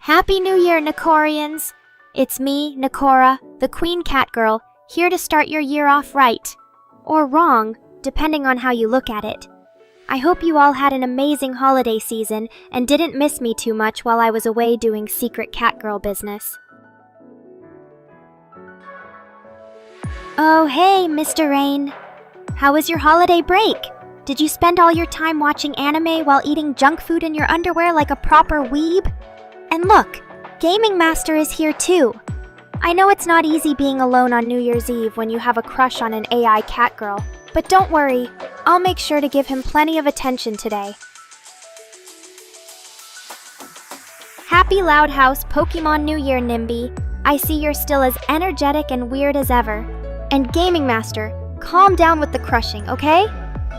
Happy New Year, Nekorians! It's me, Nekora, the Queen Catgirl, here to start your year off right. Or wrong, depending on how you look at it. I hope you all had an amazing holiday season and didn't miss me too much while I was away doing secret catgirl business. Oh, hey, Mr. Rain. How was your holiday break? Did you spend all your time watching anime while eating junk food in your underwear like a proper weeb? And look, Gaming Master is here too. I know it's not easy being alone on New Year's Eve when you have a crush on an AI catgirl, but don't worry, I'll make sure to give him plenty of attention today. Happy Loud House Pokemon New Year, Nimby. I see you're still as energetic and weird as ever. And Gaming Master, calm down with the crushing, okay?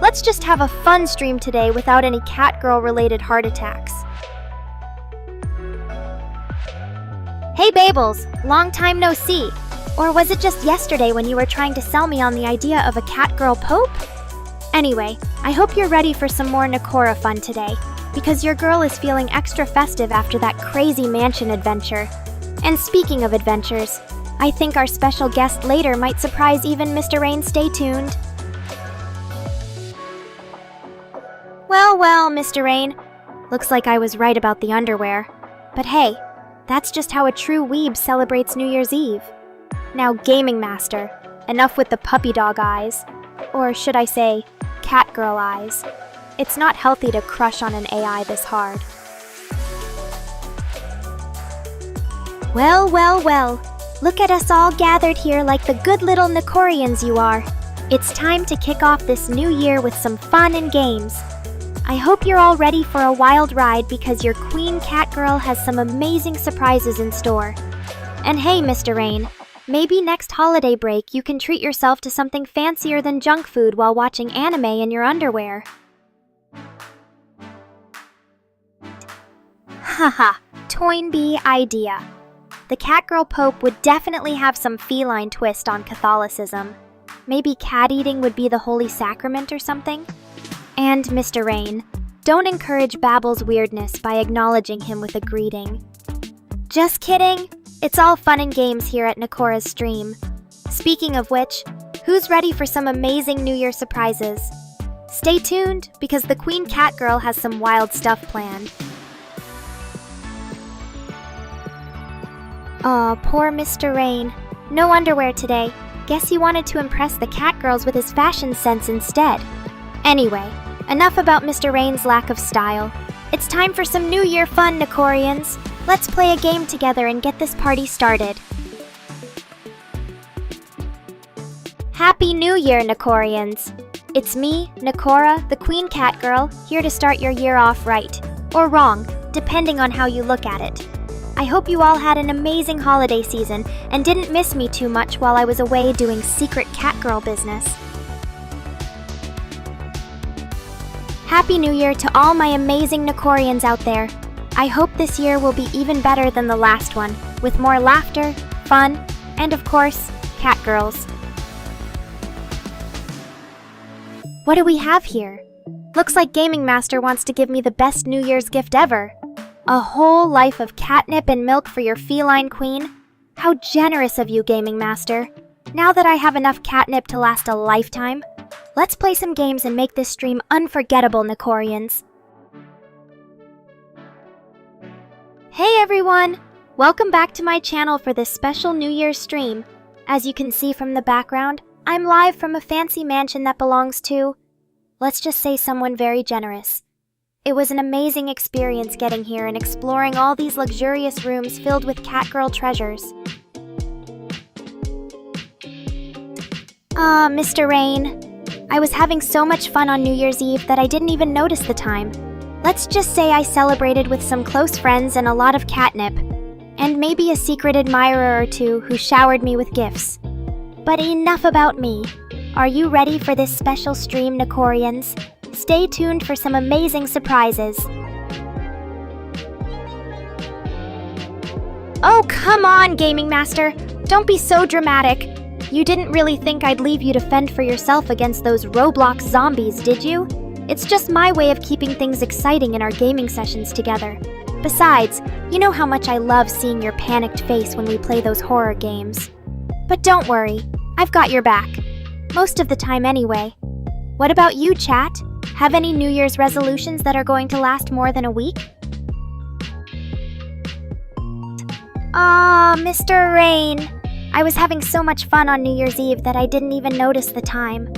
Let's just have a fun stream today without any catgirl-related heart attacks. Hey Babels, long time no see. Or was it just yesterday when you were trying to sell me on the idea of a catgirl pope? Anyway, I hope you're ready for some more Nekora fun today, because your girl is feeling extra festive after that crazy mansion adventure. And speaking of adventures, I think our special guest later might surprise even Mr. Rain. Stay tuned. Well, Mr. Rain. Looks like I was right about the underwear. But hey, that's just how a true weeb celebrates New Year's Eve. Now, Gaming Master, enough with the puppy dog eyes. Or should I say, catgirl eyes. It's not healthy to crush on an AI this hard. Well. Look at us all gathered here like the good little Nekorians you are. It's time to kick off this new year with some fun and games. I hope you're all ready for a wild ride because your Queen Catgirl has some amazing surprises in store. And hey, Mr. Rain, maybe next holiday break you can treat yourself to something fancier than junk food while watching anime in your underwear. Haha, Toynbee idea. The catgirl pope would definitely have some feline twist on Catholicism. Maybe cat eating would be the holy sacrament or something? And Mr. Rain, don't encourage Babel's weirdness by acknowledging him with a greeting. Just kidding! It's all fun and games here at Nekora's stream. Speaking of which, who's ready for some amazing New Year surprises? Stay tuned, because the Queen Catgirl has some wild stuff planned. Aw, poor Mr. Rain. No underwear today. Guess he wanted to impress the catgirls with his fashion sense instead. Anyway, enough about Mr. Rain's lack of style. It's time for some New Year fun, Nekorians. Let's play a game together and get this party started. Happy New Year, Nekorians! It's me, Nekora, the Queen Catgirl, here to start your year off right. Or wrong, depending on how you look at it. I hope you all had an amazing holiday season and didn't miss me too much while I was away doing secret catgirl business. Happy New Year to all my amazing Nekorians out there. I hope this year will be even better than the last one, with more laughter, fun, and of course, catgirls. What do we have here? Looks like Gaming Master wants to give me the best New Year's gift ever. A whole life of catnip and milk for your feline queen? How generous of you, Gaming Master. Now that I have enough catnip to last a lifetime, let's play some games and make this stream unforgettable, Nekorians. Hey everyone! Welcome back to my channel for this special New Year's stream. As you can see from the background, I'm live from a fancy mansion that belongs to, let's just say, someone very generous. It was an amazing experience getting here and exploring all these luxurious rooms filled with catgirl treasures. Mr. Rain. I was having so much fun on New Year's Eve that I didn't even notice the time. Let's just say I celebrated with some close friends and a lot of catnip, and maybe a secret admirer or two who showered me with gifts. But enough about me. Are you ready for this special stream, Nekorians? Stay tuned for some amazing surprises. Oh, come on, Gaming Master! Don't be so dramatic. You didn't really think I'd leave you to fend for yourself against those Roblox zombies, did you? It's just my way of keeping things exciting in our gaming sessions together. Besides, you know how much I love seeing your panicked face when we play those horror games. But don't worry, I've got your back. Most of the time anyway. What about you, chat? Have any New Year's resolutions that are going to last more than a week? Aw, Mr. Rain. I was having so much fun on New Year's Eve that I didn't even notice the time.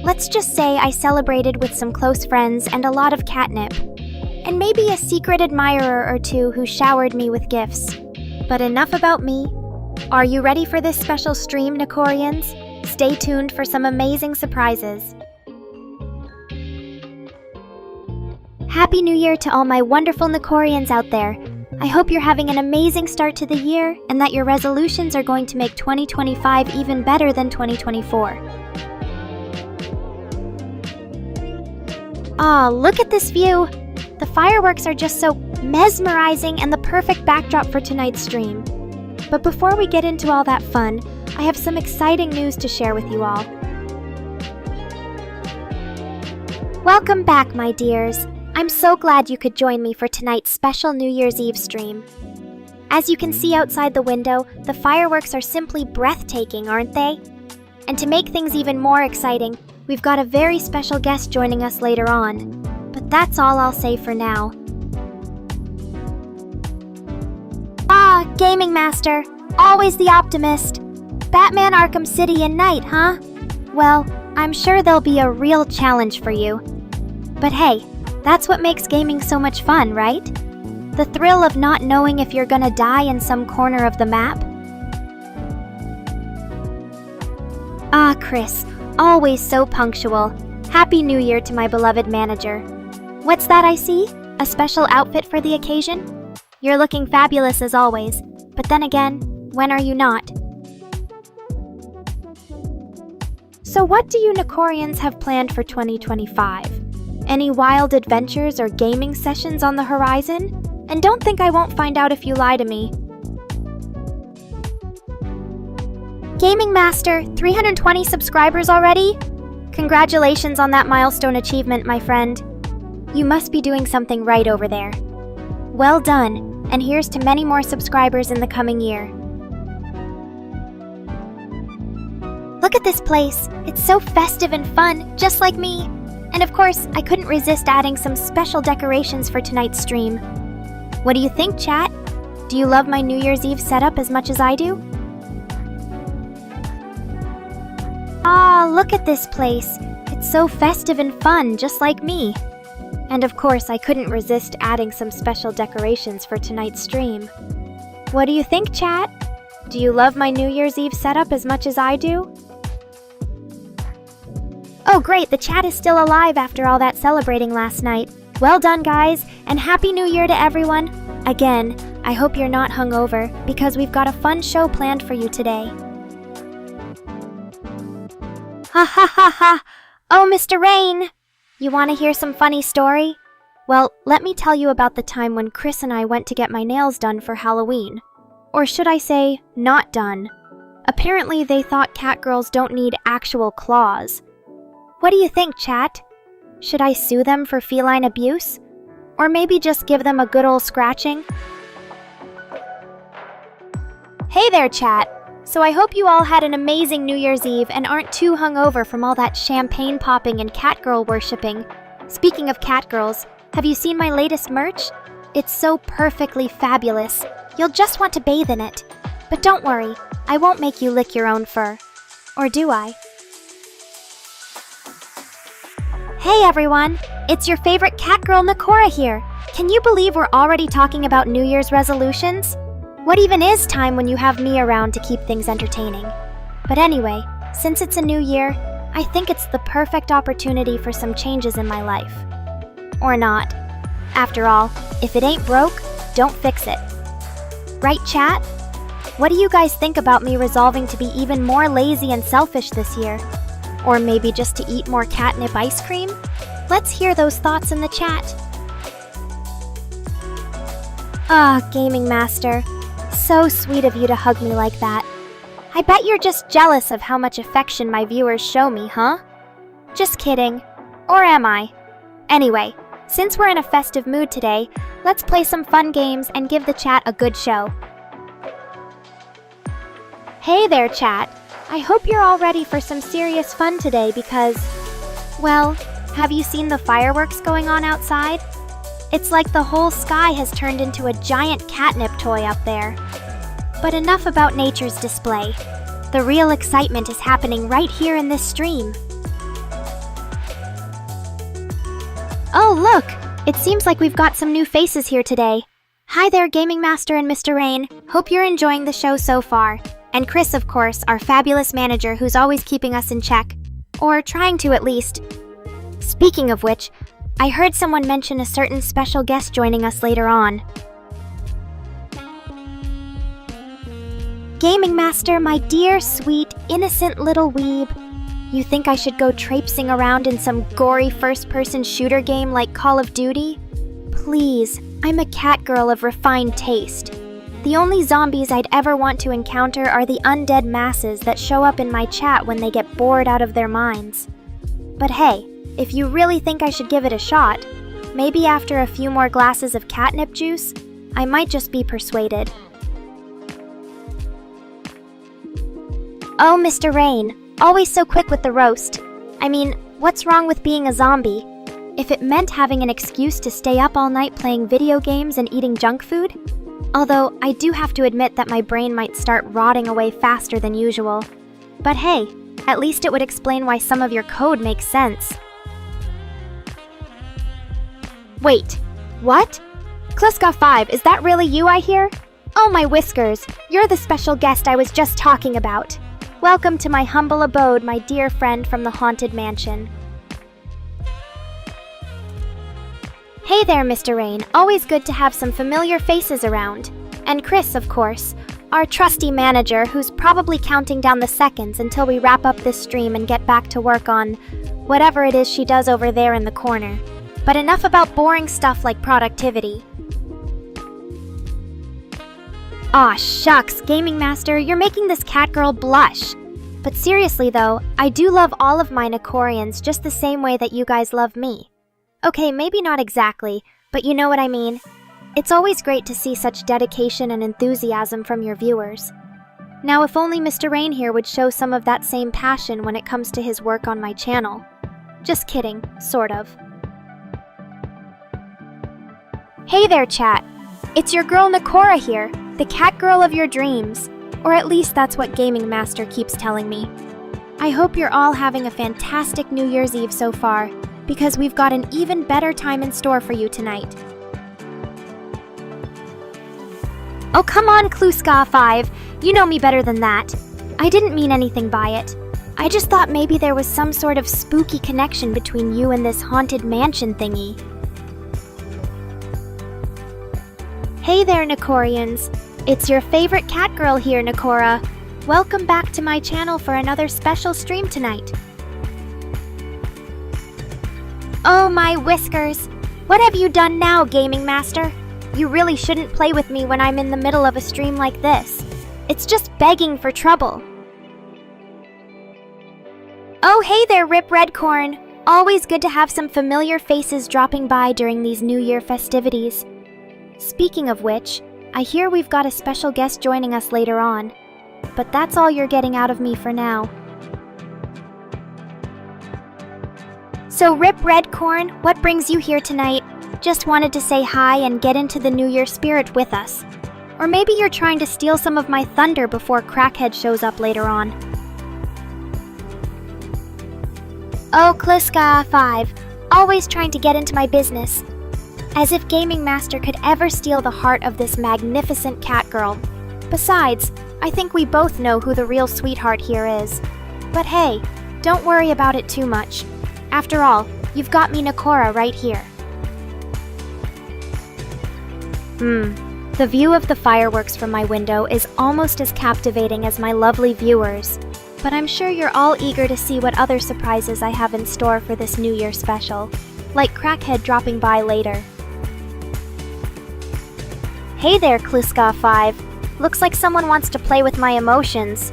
Let's just say I celebrated with some close friends and a lot of catnip. And maybe a secret admirer or two who showered me with gifts. But enough about me. Are you ready for this special stream, Nekorians? Stay tuned for some amazing surprises. Happy New Year to all my wonderful Nekorians out there. I hope you're having an amazing start to the year and that your resolutions are going to make 2025 even better than 2024. Aw, look at this view! The fireworks are just so mesmerizing and the perfect backdrop for tonight's stream. But before we get into all that fun, I have some exciting news to share with you all. Welcome back, my dears. I'm so glad you could join me for tonight's special New Year's Eve stream. As you can see outside the window, the fireworks are simply breathtaking, aren't they? And to make things even more exciting, we've got a very special guest joining us later on. But that's all I'll say for now. Ah, Gaming Master, always the optimist. Batman Arkham City in night, huh? Well, I'm sure there'll be a real challenge for you. But hey, that's what makes gaming so much fun, right? The thrill of not knowing if you're gonna die in some corner of the map. Ah, Chris, always so punctual. Happy New Year to my beloved manager. What's that I see? A special outfit for the occasion? You're looking fabulous as always, but then again, when are you not? So what do you Nekorians have planned for 2025? Any wild adventures or gaming sessions on the horizon? And don't think I won't find out if you lie to me. Gaming Master, 320 subscribers already? Congratulations on that milestone achievement, my friend. You must be doing something right over there. Well done, and here's to many more subscribers in the coming year. Look at this place. It's so festive and fun, just like me. And of course, I couldn't resist adding some special decorations for tonight's stream. What do you think, chat? Do you love my New Year's Eve setup as much as I do? Ah, look at this place. It's so festive and fun, just like me. And of course, I couldn't resist adding some special decorations for tonight's stream. What do you think, chat? Do you love my New Year's Eve setup as much as I do? Oh great, the chat is still alive after all that celebrating last night. Well done, guys, and Happy New Year to everyone. Again, I hope you're not hungover, because we've got a fun show planned for you today. Ha ha ha ha! Oh, Mr. Rain! You want to hear some funny story? Well, let me tell you about the time when Chris and I went to get my nails done for Halloween. Or should I say, not done. Apparently they thought catgirls don't need actual claws. What do you think, chat? Should I sue them for feline abuse? Or maybe just give them a good ol' scratching? Hey there, chat! So I hope you all had an amazing New Year's Eve and aren't too hungover from all that champagne popping and catgirl worshipping. Speaking of catgirls, have you seen my latest merch? It's so perfectly fabulous. You'll just want to bathe in it. But don't worry, I won't make you lick your own fur. Or do I? Hey everyone! It's your favorite catgirl Nekora here! Can you believe we're already talking about New Year's resolutions? What even is time when you have me around to keep things entertaining? But anyway, since it's a new year, I think it's the perfect opportunity for some changes in my life. Or not. After all, if it ain't broke, don't fix it. Right, chat? What do you guys think about me resolving to be even more lazy and selfish this year? Or maybe just to eat more catnip ice cream? Let's hear those thoughts in the chat. Ah, Gaming Master. So sweet of you to hug me like that. I bet you're just jealous of how much affection my viewers show me, huh? Just kidding. Or am I? Anyway, Since we're in a festive mood today, let's play some fun games and give the chat a good show. Hey there, chat. I hope you're all ready for some serious fun today because, well, have you seen the fireworks going on outside? It's like the whole sky has turned into a giant catnip toy up there. But enough about nature's display. The real excitement is happening right here in this stream. Oh, look! It seems like we've got some new faces here today. Hi there, Gaming Master and Mr. Rain. Hope you're enjoying the show so far. And Chris, of course, our fabulous manager who's always keeping us in check. Or trying to, at least. Speaking of which, I heard someone mention a certain special guest joining us later on. Gaming Master, my dear, sweet, innocent little weeb. You think I should go traipsing around in some gory first-person shooter game like Call of Duty? Please, I'm a cat girl of refined taste. The only zombies I'd ever want to encounter are the undead masses that show up in my chat when they get bored out of their minds. But hey, if you really think I should give it a shot, maybe after a few more glasses of catnip juice, I might just be persuaded. Oh, Mr. Rain. Always so quick with the roast. I mean, what's wrong with being a zombie? If it meant having an excuse to stay up all night playing video games and eating junk food? Although, I do have to admit that my brain might start rotting away faster than usual. But hey, at least it would explain why some of your code makes sense. Wait, what? Kluska5, is that really you I hear? Oh my whiskers, you're the special guest I was just talking about. Welcome to my humble abode, my dear friend from the Haunted Mansion. Hey there, Mr. Rain. Always good to have some familiar faces around. And Chris, of course, our trusty manager who's probably counting down the seconds until we wrap up this stream and get back to work on whatever it is she does over there in the corner. But enough about boring stuff like productivity. Aw, shucks, Gaming Master, you're making this cat girl blush. But seriously though, I do love all of my Nekorians just the same way that you guys love me. Okay, maybe not exactly, but you know what I mean. It's always great to see such dedication and enthusiasm from your viewers. Now, if only Mr. Rain here would show some of that same passion when it comes to his work on my channel. Just kidding, sort of. Hey there, chat. It's your girl Nekora here, the cat girl of your dreams. Or at least that's what Gaming Master keeps telling me. I hope you're all having a fantastic New Year's Eve so far, because we've got an even better time in store for you tonight. Oh, come on, Kluska5. You know me better than that. I didn't mean anything by it. I just thought maybe there was some sort of spooky connection between you and this haunted mansion thingy. Hey there, Nekorians. It's your favorite cat girl here, Nekora. Welcome back to my channel for another special stream tonight. Oh my whiskers! What have you done now, Gaming Master? You really shouldn't play with me when I'm in the middle of a stream like this. It's just begging for trouble. Oh hey there, Rip Redcorn! Always good to have some familiar faces dropping by during these New Year festivities. Speaking of which, I hear we've got a special guest joining us later on. But that's all you're getting out of me for now. So Rip Redcorn, what brings you here tonight? Just wanted to say hi and get into the New Year spirit with us. Or maybe you're trying to steal some of my thunder before CrackHead shows up later on. Oh, Kluska5, always trying to get into my business. As if Gaming Master could ever steal the heart of this magnificent cat girl. Besides, I think we both know who the real sweetheart here is. But hey, don't worry about it too much. After all, you've got me Nekora right here. The view of the fireworks from my window is almost as captivating as my lovely viewers. But I'm sure you're all eager to see what other surprises I have in store for this New Year special, like CrackHead dropping by later. Hey there, Kluska5. Looks like someone wants to play with my emotions.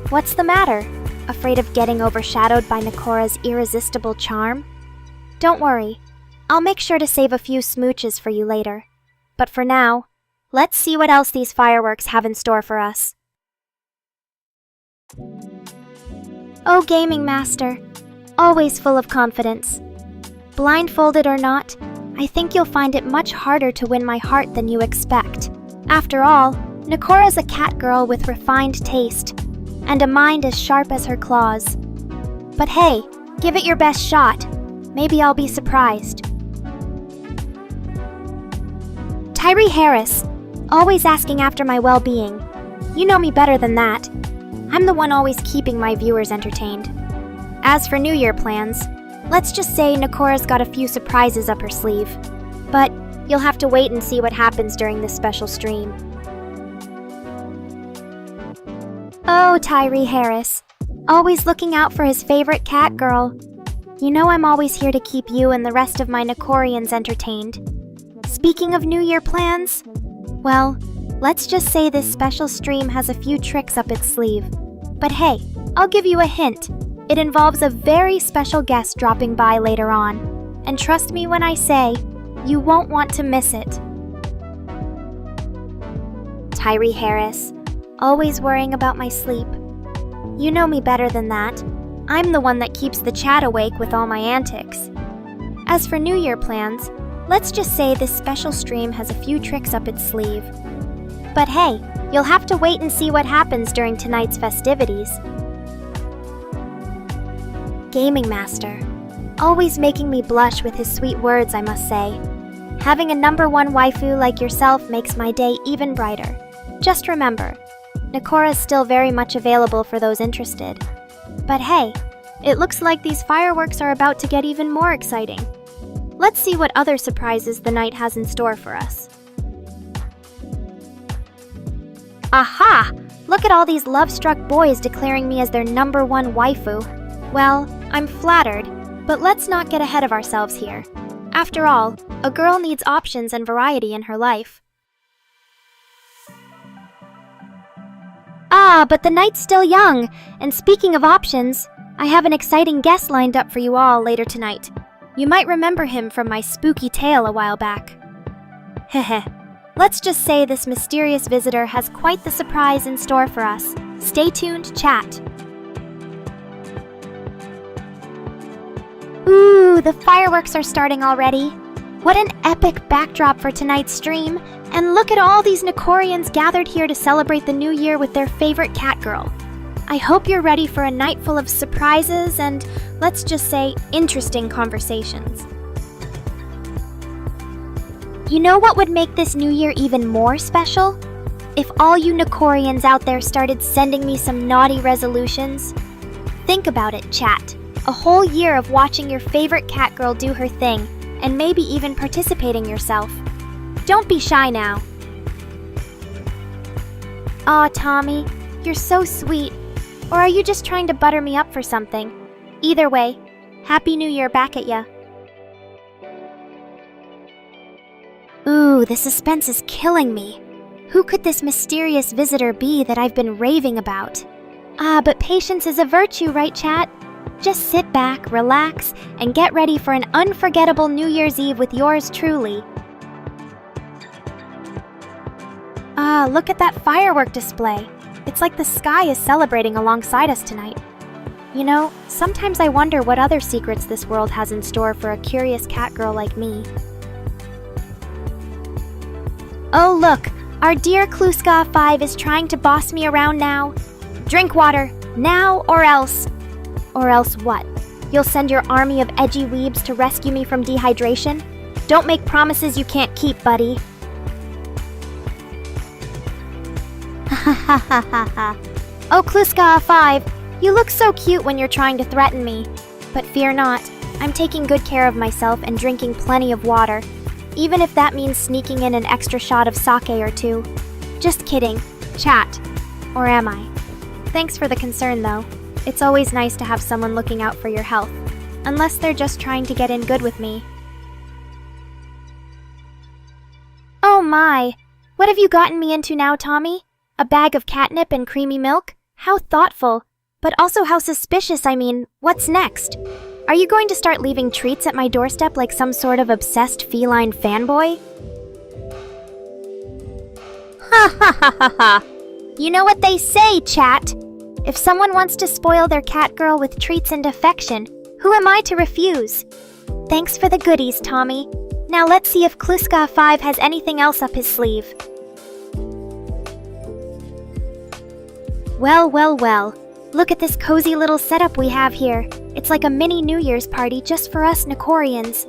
What's the matter? Afraid of getting overshadowed by Nekora's irresistible charm? Don't worry. I'll make sure to save a few smooches for you later. But for now, let's see what else these fireworks have in store for us. Oh, Gaming Master, always full of confidence. Blindfolded or not, I think you'll find it much harder to win my heart than you expect. After all, Nekora's a cat girl with refined taste, and a mind as sharp as her claws. But hey, give it your best shot. Maybe I'll be surprised. Tyree Harris, always asking after my well-being. You know me better than that. I'm the one always keeping my viewers entertained. As for New Year plans, let's just say Nekora's got a few surprises up her sleeve. But you'll have to wait and see what happens during this special stream. Oh, Tyree Harris, always looking out for his favorite cat girl. You know I'm always here to keep you and the rest of my Nekorians entertained. Speaking of New Year plans, well, let's just say this special stream has a few tricks up its sleeve. But hey, I'll give you a hint. It involves a very special guest dropping by later on. And trust me when I say, you won't want to miss it. Tyree Harris, always worrying about my sleep. You know me better than that. I'm the one that keeps the chat awake with all my antics. As for New Year plans, let's just say this special stream has a few tricks up its sleeve. But hey, you'll have to wait and see what happens during tonight's festivities. Gaming Master, always making me blush with his sweet words, I must say. Having a #1 waifu like yourself makes my day even brighter. Just remember, Nekora's still very much available for those interested. But hey, it looks like these fireworks are about to get even more exciting. Let's see what other surprises the night has in store for us. Aha! Look at all these love-struck boys declaring me as their #1 waifu. Well, I'm flattered, but let's not get ahead of ourselves here. After all, a girl needs options and variety in her life. Ah, but the night's still young, and speaking of options, I have an exciting guest lined up for you all later tonight. You might remember him from my spooky tale a while back. Heh. Let's just say this mysterious visitor has quite the surprise in store for us. Stay tuned, chat. Ooh, the fireworks are starting already. What an epic backdrop for tonight's stream. And look at all these Nekorians gathered here to celebrate the new year with their favorite cat girl. I hope you're ready for a night full of surprises and, let's just say, interesting conversations. You know what would make this new year even more special? If all you Nekorians out there started sending me some naughty resolutions. Think about it, chat. A whole year of watching your favorite cat girl do her thing, and maybe even participating yourself. Don't be shy now. Aw, Tommy, you're so sweet. Or are you just trying to butter me up for something? Either way, Happy New Year back at ya. Ooh, the suspense is killing me. Who could this mysterious visitor be that I've been raving about? Ah, but patience is a virtue, right, chat? Just sit back, relax, and get ready for an unforgettable New Year's Eve with yours truly. Ah, look at that firework display. It's like the sky is celebrating alongside us tonight. You know, sometimes I wonder what other secrets this world has in store for a curious cat girl like me. Oh look, our dear Kluska 5 is trying to boss me around now. Drink water, now or else. Or else what? You'll send your army of edgy weebs to rescue me from dehydration? Don't make promises you can't keep, buddy. Oh, Kluska 5, you look so cute when you're trying to threaten me. But fear not, I'm taking good care of myself and drinking plenty of water, even if that means sneaking in an extra shot of sake or two. Just kidding, chat. Or am I? Thanks for the concern, though. It's always nice to have someone looking out for your health, unless they're just trying to get in good with me. Oh my! What have you gotten me into now, Tommy? A bag of catnip and creamy milk? How thoughtful. But also how suspicious, I mean, what's next? Are you going to start leaving treats at my doorstep like some sort of obsessed feline fanboy? Ha ha ha ha ha! You know what they say, chat? If someone wants to spoil their cat girl with treats and affection, who am I to refuse? Thanks for the goodies, Tommy. Now let's see if Kluska5 has anything else up his sleeve. Well, well, well. Look at this cozy little setup we have here. It's like a mini New Year's party just for us Nekorians.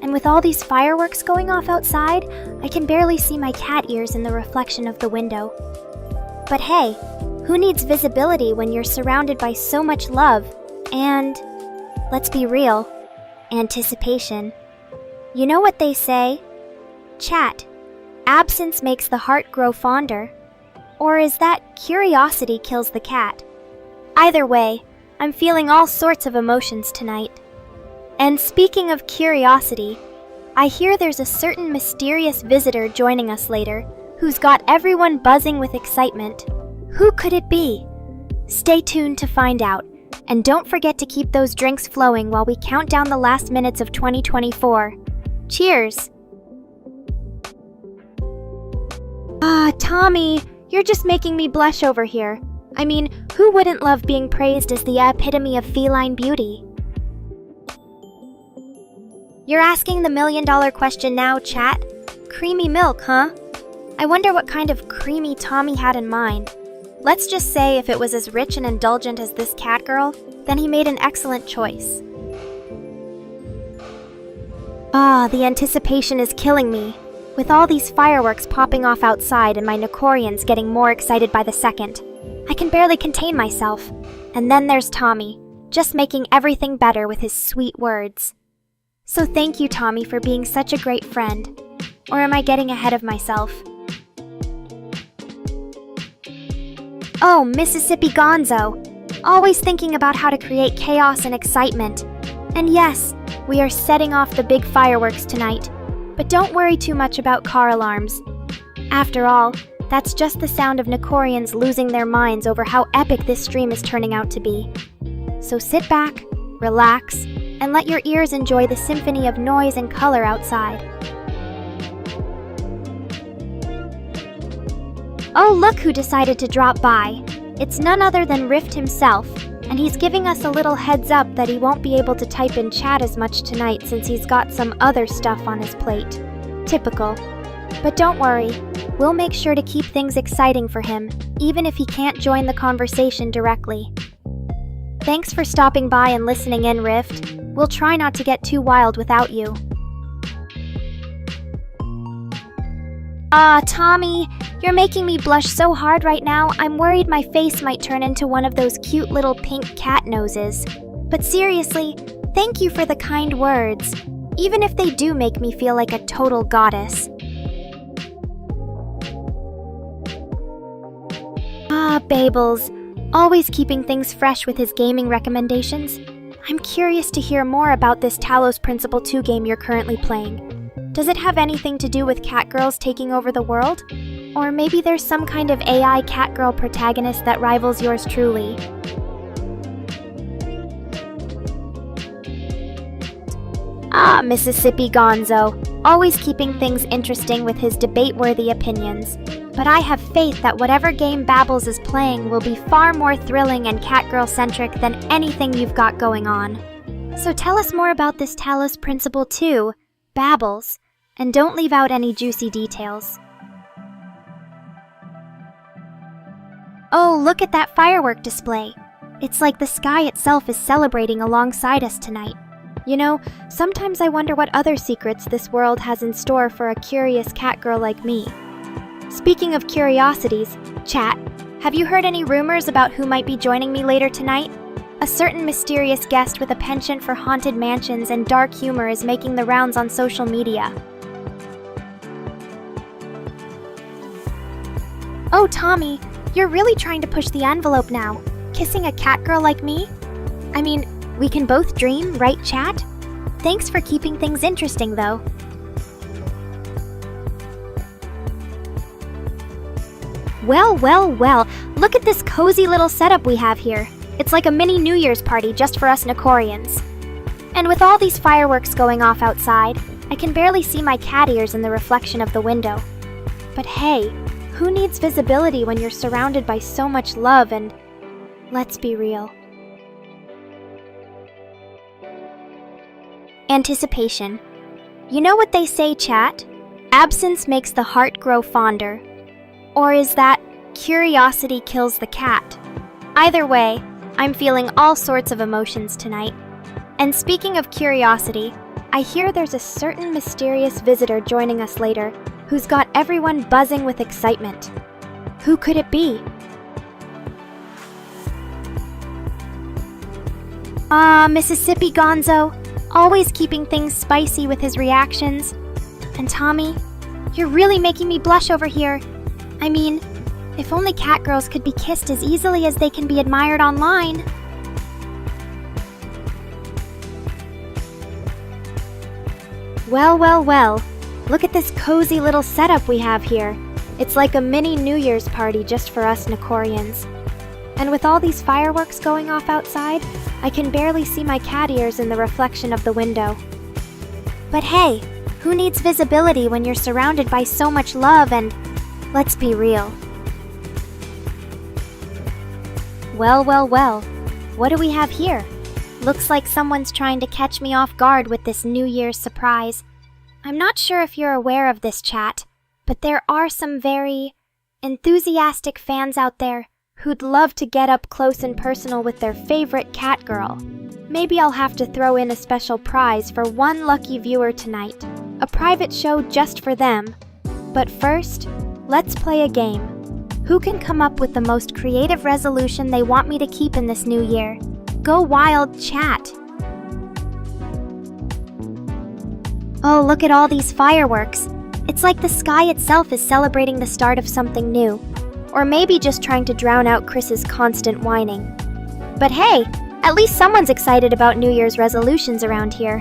And with all these fireworks going off outside, I can barely see my cat ears in the reflection of the window. But hey, who needs visibility when you're surrounded by so much love and, let's be real, anticipation? You know what they say? Chat, absence makes the heart grow fonder. Or is that curiosity kills the cat? Either way, I'm feeling all sorts of emotions tonight. And speaking of curiosity, I hear there's a certain mysterious visitor joining us later who's got everyone buzzing with excitement. Who could it be? Stay tuned to find out, and don't forget to keep those drinks flowing while we count down the last minutes of 2024. Cheers! Tommy, you're just making me blush over here. I mean, who wouldn't love being praised as the epitome of feline beauty? You're asking the million-dollar question now, chat. Creamy milk, huh? I wonder what kind of creamy Tommy had in mind. Let's just say if it was as rich and indulgent as this cat girl, then he made an excellent choice. The anticipation is killing me. With all these fireworks popping off outside and my Nekorians getting more excited by the second, I can barely contain myself. And then there's Tommy, just making everything better with his sweet words. So thank you, Tommy, for being such a great friend. Or am I getting ahead of myself? Oh, Mississippi Gonzo, always thinking about how to create chaos and excitement. And yes, we are setting off the big fireworks tonight. But don't worry too much about car alarms. After all, that's just the sound of Nekorians losing their minds over how epic this stream is turning out to be. So sit back, relax, and let your ears enjoy the symphony of noise and color outside. Oh, look who decided to drop by. It's none other than Rift himself, and he's giving us a little heads up that he won't be able to type in chat as much tonight since he's got some other stuff on his plate. Typical. But don't worry, we'll make sure to keep things exciting for him, even if he can't join the conversation directly. Thanks for stopping by and listening in, Rift. We'll try not to get too wild without you. Tommy, you're making me blush so hard right now, I'm worried my face might turn into one of those cute little pink cat noses. But seriously, thank you for the kind words, even if they do make me feel like a total goddess. Babels, always keeping things fresh with his gaming recommendations. I'm curious to hear more about this Talos Principle 2 game you're currently playing. Does it have anything to do with catgirls taking over the world? Or maybe there's some kind of AI catgirl protagonist that rivals yours truly. Mississippi Gonzo, always keeping things interesting with his debate-worthy opinions. But I have faith that whatever game Babbles is playing will be far more thrilling and catgirl-centric than anything you've got going on. So tell us more about this Talos Principle 2, Babbles, and don't leave out any juicy details. Oh, look at that firework display. It's like the sky itself is celebrating alongside us tonight. You know, sometimes I wonder what other secrets this world has in store for a curious catgirl like me. Speaking of curiosities, chat, have you heard any rumors about who might be joining me later tonight? A certain mysterious guest with a penchant for haunted mansions and dark humor is making the rounds on social media. Oh, Tommy, you're really trying to push the envelope now. Kissing a catgirl like me? I mean, we can both dream, right, chat? Thanks for keeping things interesting, though. Well, well, well, look at this cozy little setup we have here. It's like a mini New Year's party just for us Nekorians. And with all these fireworks going off outside, I can barely see my cat ears in the reflection of the window. But hey, who needs visibility when you're surrounded by so much love and, let's be real. Anticipation. You know what they say, chat? Absence makes the heart grow fonder. Or is that curiosity kills the cat? Either way, I'm feeling all sorts of emotions tonight. And speaking of curiosity, I hear there's a certain mysterious visitor joining us later who's got everyone buzzing with excitement. Who could it be? Mississippi Gonzo, always keeping things spicy with his reactions. And Tommy, you're really making me blush over here. I mean, if only catgirls could be kissed as easily as they can be admired online. Well, look at this cozy little setup we have here. It's like a mini New Year's party just for us Nekorians. And with all these fireworks going off outside, I can barely see my cat ears in the reflection of the window. But hey, who needs visibility when you're surrounded by so much love and, let's be real. Well, what do we have here? Looks like someone's trying to catch me off guard with this New Year's surprise. I'm not sure if you're aware of this, chat, but there are some very enthusiastic fans out there who'd love to get up close and personal with their favorite catgirl. Maybe I'll have to throw in a special prize for one lucky viewer tonight, a private show just for them. But first, let's play a game. Who can come up with the most creative resolution they want me to keep in this new year? Go wild, chat! Oh, look at all these fireworks. It's like the sky itself is celebrating the start of something new. Or maybe just trying to drown out Chris's constant whining. But hey, at least someone's excited about New Year's resolutions around here.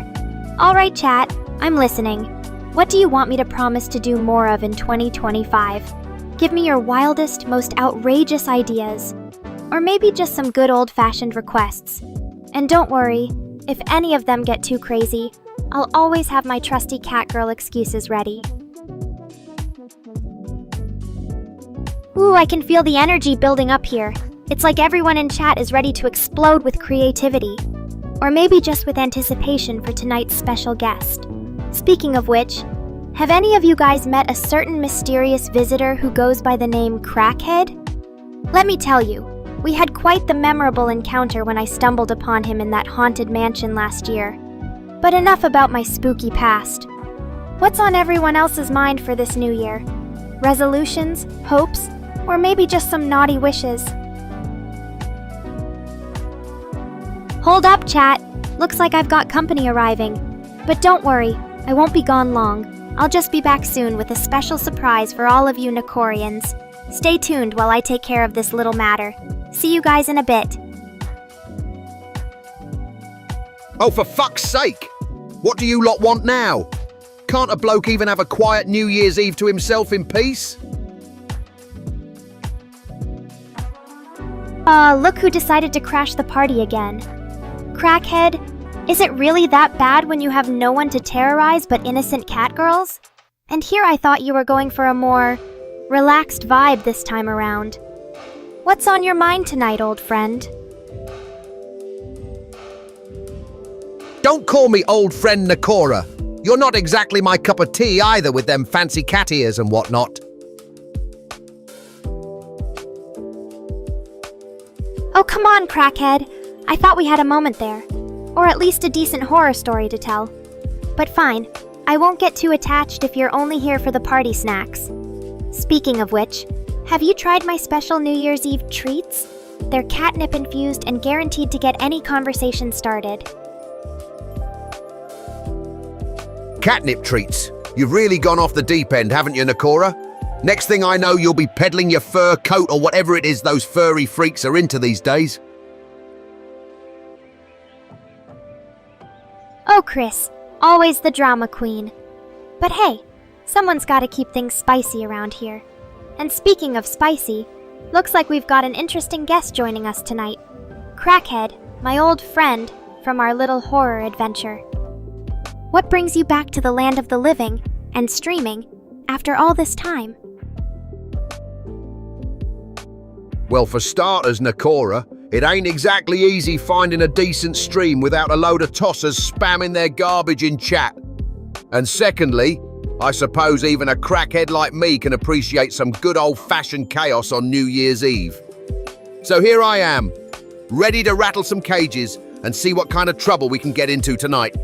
Alright, chat, I'm listening. What do you want me to promise to do more of in 2025? Give me your wildest, most outrageous ideas. Or maybe just some good old-fashioned requests. And don't worry, if any of them get too crazy, I'll always have my trusty catgirl excuses ready. Ooh, I can feel the energy building up here. It's like everyone in chat is ready to explode with creativity. Or maybe just with anticipation for tonight's special guest. Speaking of which, have any of you guys met a certain mysterious visitor who goes by the name CrackHead? Let me tell you, we had quite the memorable encounter when I stumbled upon him in that haunted mansion last year. But enough about my spooky past. What's on everyone else's mind for this new year? Resolutions, hopes, or maybe just some naughty wishes? Hold up, chat. Looks like I've got company arriving. But don't worry, I won't be gone long. I'll just be back soon with a special surprise for all of you Nekorians. Stay tuned while I take care of this little matter. See you guys in a bit. Oh, for fuck's sake! What do you lot want now? Can't a bloke even have a quiet New Year's Eve to himself in peace? Look who decided to crash the party again. CrackHead, is it really that bad when you have no one to terrorize but innocent catgirls? And here I thought you were going for a more relaxed vibe this time around. What's on your mind tonight, old friend? Don't call me old friend Nekora. You're not exactly my cup of tea either with them fancy cat ears and whatnot. Oh, come on, CrackHead. I thought we had a moment there. Or at least a decent horror story to tell. But fine, I won't get too attached if you're only here for the party snacks. Speaking of which, have you tried my special New Year's Eve treats? They're catnip infused and guaranteed to get any conversation started. Catnip treats. You've really gone off the deep end, haven't you, Nekora? Next thing I know, you'll be peddling your fur coat or whatever it is those furry freaks are into these days. Oh, Chris, always the drama queen. But hey, someone's got to keep things spicy around here. And speaking of spicy, looks like we've got an interesting guest joining us tonight. CrackHead, my old friend, from our little horror adventure. What brings you back to the land of the living and streaming after all this time? Well, for starters, Nekora, it ain't exactly easy finding a decent stream without a load of tossers spamming their garbage in chat. And secondly, I suppose even a crackhead like me can appreciate some good old-fashioned chaos on New Year's Eve. So here I am, ready to rattle some cages and see what kind of trouble we can get into tonight.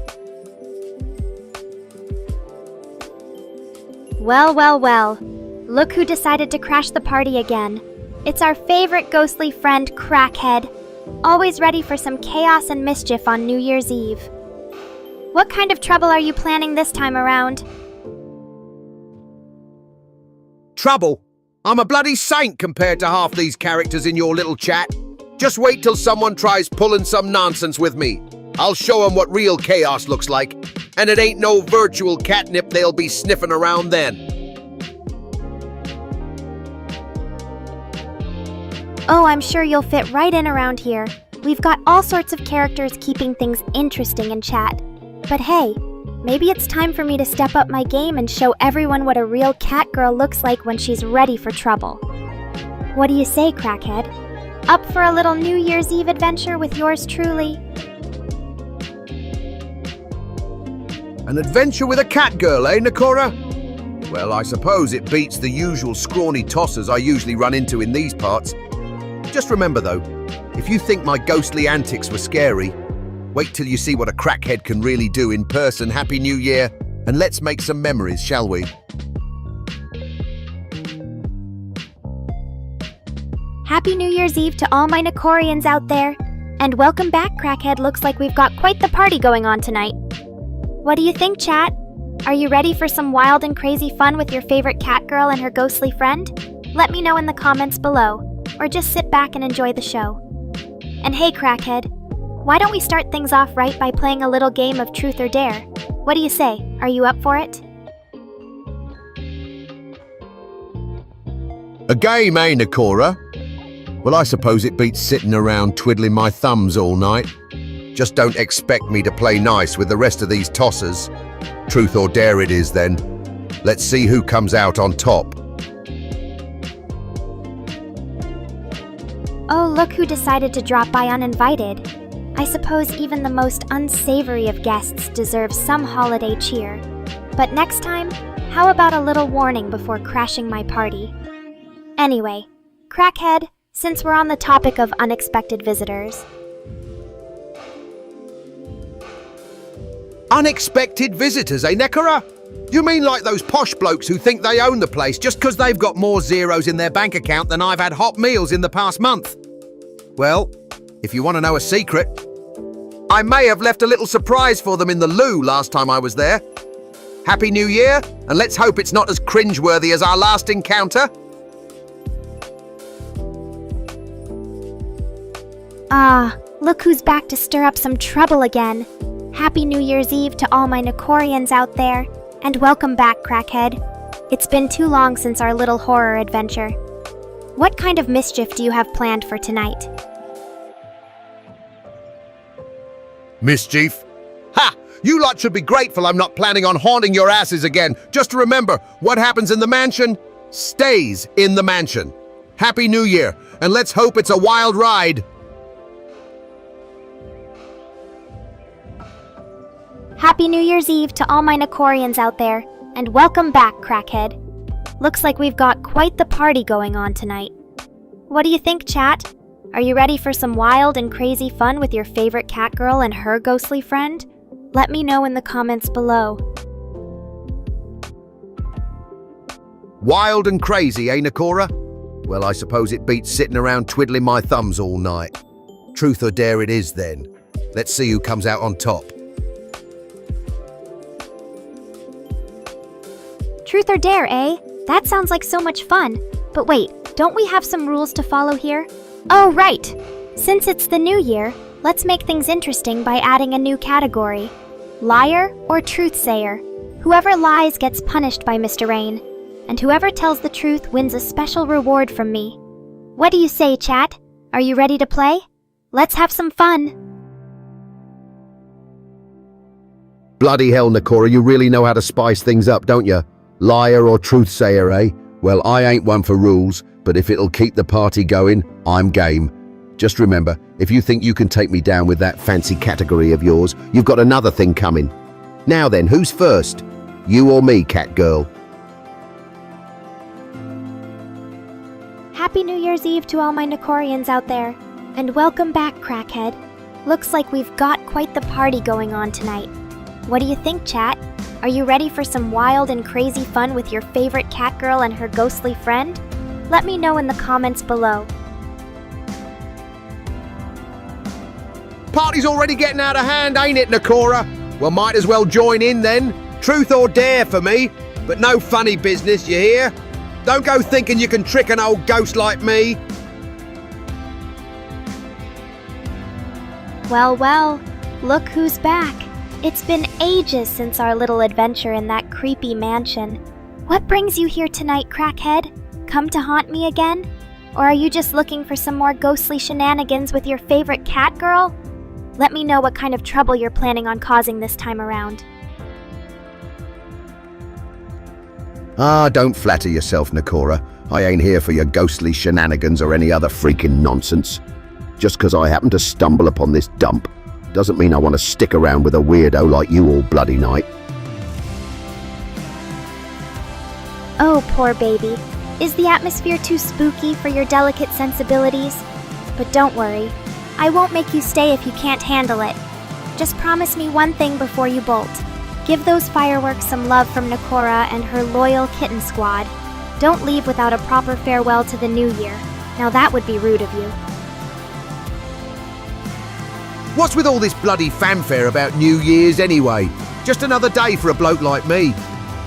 Well, well, well. Look who decided to crash the party again. It's our favorite ghostly friend, CrackHead, always ready for some chaos and mischief on New Year's Eve. What kind of trouble are you planning this time around? Trouble? I'm a bloody saint compared to half these characters in your little chat. Just wait till someone tries pulling some nonsense with me. I'll show them what real chaos looks like, and it ain't no virtual catnip they'll be sniffing around then. Oh, I'm sure you'll fit right in around here. We've got all sorts of characters keeping things interesting in chat. But hey, maybe it's time for me to step up my game and show everyone what a real cat girl looks like when she's ready for trouble. What do you say, CrackHead? Up for a little New Year's Eve adventure with yours truly? An adventure with a cat girl, eh, Nekora? Well, I suppose it beats the usual scrawny tossers I usually run into in these parts. Just remember though, if you think my ghostly antics were scary, wait till you see what a crackhead can really do in person. Happy New Year, and let's make some memories, shall we? Happy New Year's Eve to all my Nekorians out there. And welcome back, CrackHead. Looks like we've got quite the party going on tonight. What do you think, chat? Are you ready for some wild and crazy fun with your favorite cat girl and her ghostly friend? Let me know in the comments below, or just sit back and enjoy the show. And hey, CrackHead, why don't we start things off right by playing a little game of Truth or Dare? What do you say? Are you up for it? A game, eh, Nekora? Well, I suppose it beats sitting around twiddling my thumbs all night. Just don't expect me to play nice with the rest of these tossers. Truth or dare it is then. Let's see who comes out on top. Oh, look who decided to drop by uninvited. I suppose even the most unsavory of guests deserves some holiday cheer. But next time, how about a little warning before crashing my party? Anyway, CrackHead, since we're on the topic of unexpected visitors. Unexpected visitors, eh, Nekora? You mean like those posh blokes who think they own the place just because they've got more zeros in their bank account than I've had hot meals in the past month? Well, if you want to know a secret, I may have left a little surprise for them in the loo last time I was there. Happy New Year, and let's hope it's not as cringeworthy as our last encounter. Ah, look who's back to stir up some trouble again. Happy New Year's Eve to all my Nekorians out there, and welcome back, CrackHead. It's been too long since our little horror adventure. What kind of mischief do you have planned for tonight? Mischief? Ha! You lot should be grateful I'm not planning on haunting your asses again. Just remember, what happens in the mansion stays in the mansion. Happy New Year, and let's hope it's a wild ride. Happy New Year's Eve to all my Nekorians out there, and welcome back, CrackHead. Looks like we've got quite the party going on tonight. What do you think, chat? Are you ready for some wild and crazy fun with your favorite cat girl and her ghostly friend? Let me know in the comments below. Wild and crazy, eh, Nekora? Well, I suppose it beats sitting around twiddling my thumbs all night. Truth or dare it is then. Let's see who comes out on top. Truth or dare, eh? That sounds like so much fun. But wait, don't we have some rules to follow here? Oh, right! Since it's the new year, let's make things interesting by adding a new category. Liar or truth-sayer. Whoever lies gets punished by Mr. Rain, and whoever tells the truth wins a special reward from me. What do you say, chat? Are you ready to play? Let's have some fun! Bloody hell, Nekora, you really know how to spice things up, don't you? Liar or truth-sayer, eh? Well, I ain't one for rules, but if it'll keep the party going, I'm game. Just remember, if you think you can take me down with that fancy category of yours, you've got another thing coming. Now then, who's first? You or me, Catgirl? Happy New Year's Eve to all my Nekorians out there. And welcome back, CrackHead. Looks like we've got quite the party going on tonight. What do you think, chat? Are you ready for some wild and crazy fun with your favorite Catgirl and her ghostly friend? Let me know in the comments below. Party's already getting out of hand, ain't it, Nekora? Well, might as well join in then. Truth or dare for me, but no funny business, you hear? Don't go thinking you can trick an old ghost like me. Well, well, look who's back. It's been ages since our little adventure in that creepy mansion. What brings you here tonight, CrackHead? Come to haunt me again? Or are you just looking for some more ghostly shenanigans with your favorite Catgirl? Let me know what kind of trouble you're planning on causing this time around. Ah, don't flatter yourself, Nekora. I ain't here for your ghostly shenanigans or any other freaking nonsense. Just 'cause I happen to stumble upon this dump doesn't mean I want to stick around with a weirdo like you all bloody night. Oh, poor baby. Is the atmosphere too spooky for your delicate sensibilities? But don't worry. I won't make you stay if you can't handle it. Just promise me one thing before you bolt. Give those fireworks some love from Nekora and her loyal kitten squad. Don't leave without a proper farewell to the new year. Now that would be rude of you. What's with all this bloody fanfare about New Year's anyway? Just another day for a bloke like me.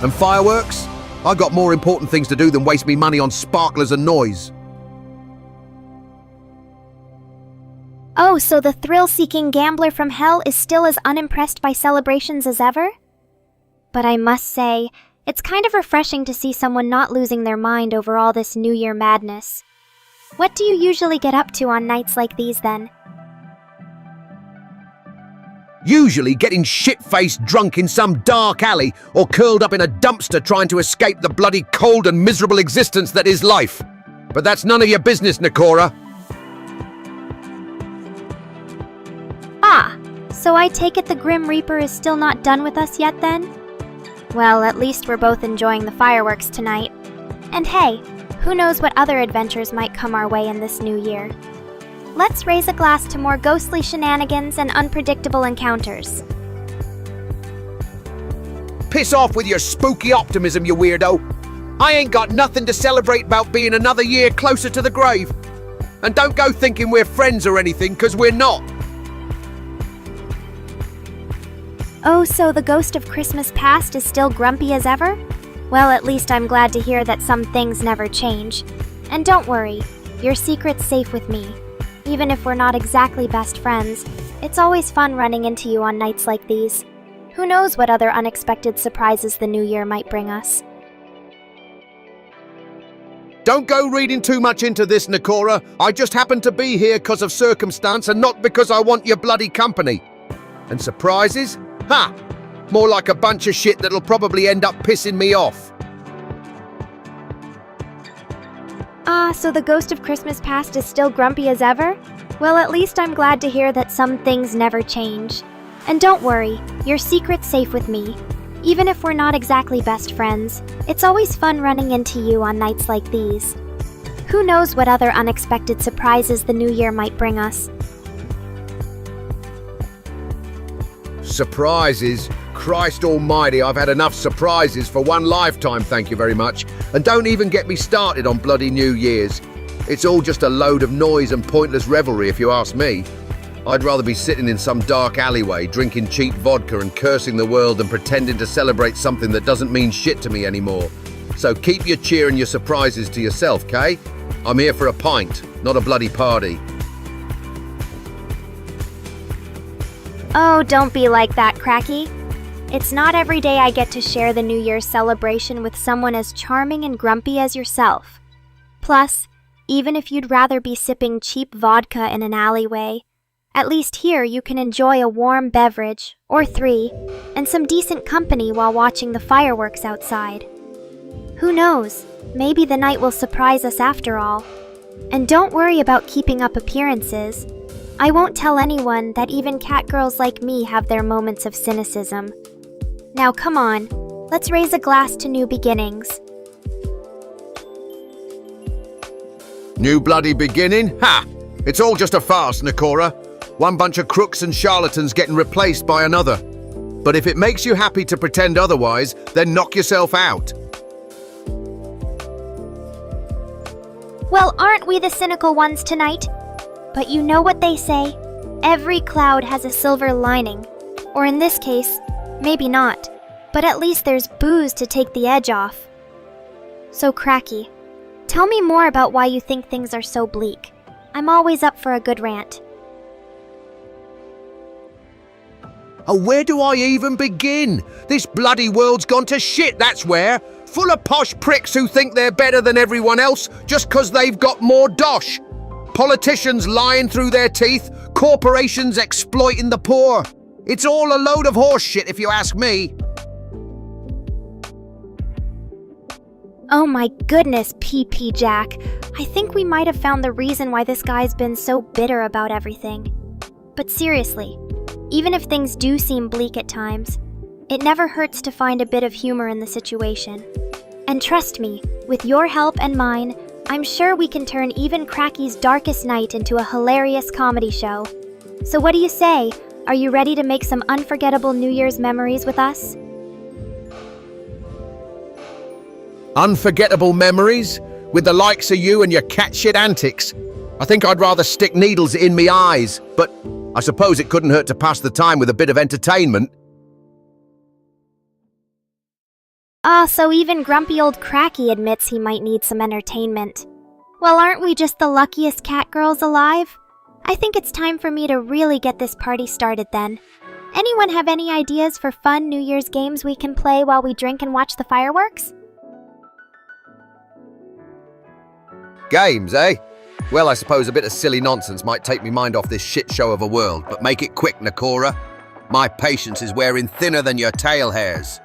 And fireworks? I got more important things to do than waste me money on sparklers and noise. Oh, so the thrill-seeking gambler from hell is still as unimpressed by celebrations as ever? But I must say, it's kind of refreshing to see someone not losing their mind over all this New Year madness. What do you usually get up to on nights like these then? Usually getting shit-faced drunk in some dark alley or curled up in a dumpster trying to escape the bloody cold and miserable existence that is life. But that's none of your business, Nekora. Ah, so I take it the Grim Reaper is still not done with us yet then? Well, at least we're both enjoying the fireworks tonight. And hey, who knows what other adventures might come our way in this new year. Let's raise a glass to more ghostly shenanigans and unpredictable encounters. Piss off with your spooky optimism, you weirdo. I ain't got nothing to celebrate about being another year closer to the grave. And don't go thinking we're friends or anything, 'cause we're not. Oh, so the ghost of Christmas past is still grumpy as ever? Well, at least I'm glad to hear that some things never change. And don't worry, your secret's safe with me. Even if we're not exactly best friends, it's always fun running into you on nights like these. Who knows what other unexpected surprises the new year might bring us. Don't go reading too much into this, Nekora. I just happen to be here 'cause of circumstance and not because I want your bloody company. And surprises? Ha! More like a bunch of shit that'll probably end up pissing me off. Ah, so the ghost of Christmas past is still grumpy as ever? Well, at least I'm glad to hear that some things never change. And don't worry, your secret's safe with me. Even if we're not exactly best friends, it's always fun running into you on nights like these. Who knows what other unexpected surprises the new year might bring us. Surprises? Christ almighty, I've had enough surprises for one lifetime, thank you very much. And don't even get me started on bloody New Year's. It's all just a load of noise and pointless revelry if you ask me. I'd rather be sitting in some dark alleyway, drinking cheap vodka and cursing the world and pretending to celebrate something that doesn't mean shit to me anymore. So keep your cheer and your surprises to yourself, Kay? I'm here for a pint, not a bloody party. Oh, don't be like that, Cracky. It's not every day I get to share the New Year's celebration with someone as charming and grumpy as yourself. Plus, even if you'd rather be sipping cheap vodka in an alleyway, At least here you can enjoy a warm beverage, or 3, and some decent company while watching the fireworks outside. Who knows, maybe the night will surprise us after all. And don't worry about keeping up appearances. I won't tell anyone that even catgirls like me have their moments of cynicism. Now come on, let's raise a glass to new beginnings. New bloody beginning? Ha! It's all just a farce, Nekora. One bunch of crooks and charlatans getting replaced by another. But if it makes you happy to pretend otherwise, then knock yourself out. Well, aren't we the cynical ones tonight? But you know what they say, every cloud has a silver lining. Or in this case, maybe not. But at least there's booze to take the edge off. So Cracky, tell me more about why you think things are so bleak. I'm always up for a good rant. Oh, where do I even begin? This bloody world's gone to shit, that's where. Full of posh pricks who think they're better than everyone else just 'cause they've got more dosh. Politicians lying through their teeth, corporations exploiting the poor. It's all a load of horse shit if you ask me. Oh my goodness, PP Jack. I think we might have found the reason why this guy's been so bitter about everything. But seriously, even if things do seem bleak at times, it never hurts to find a bit of humor in the situation. And trust me, with your help and mine, I'm sure we can turn even Cracky's darkest night into a hilarious comedy show. So what do you say? Are you ready to make some unforgettable New Year's memories with us? Unforgettable memories? With the likes of you and your cat shit antics? I think I'd rather stick needles in me eyes, but I suppose it couldn't hurt to pass the time with a bit of entertainment. So even grumpy old Cracky admits he might need some entertainment. Well, aren't we just the luckiest catgirls alive? I think it's time for me to really get this party started then. Anyone have any ideas for fun New Year's games we can play while we drink and watch the fireworks? Games, eh? Well, I suppose a bit of silly nonsense might take me mind off this shit show of a world, but make it quick, Nekora. My patience is wearing thinner than your tail hairs.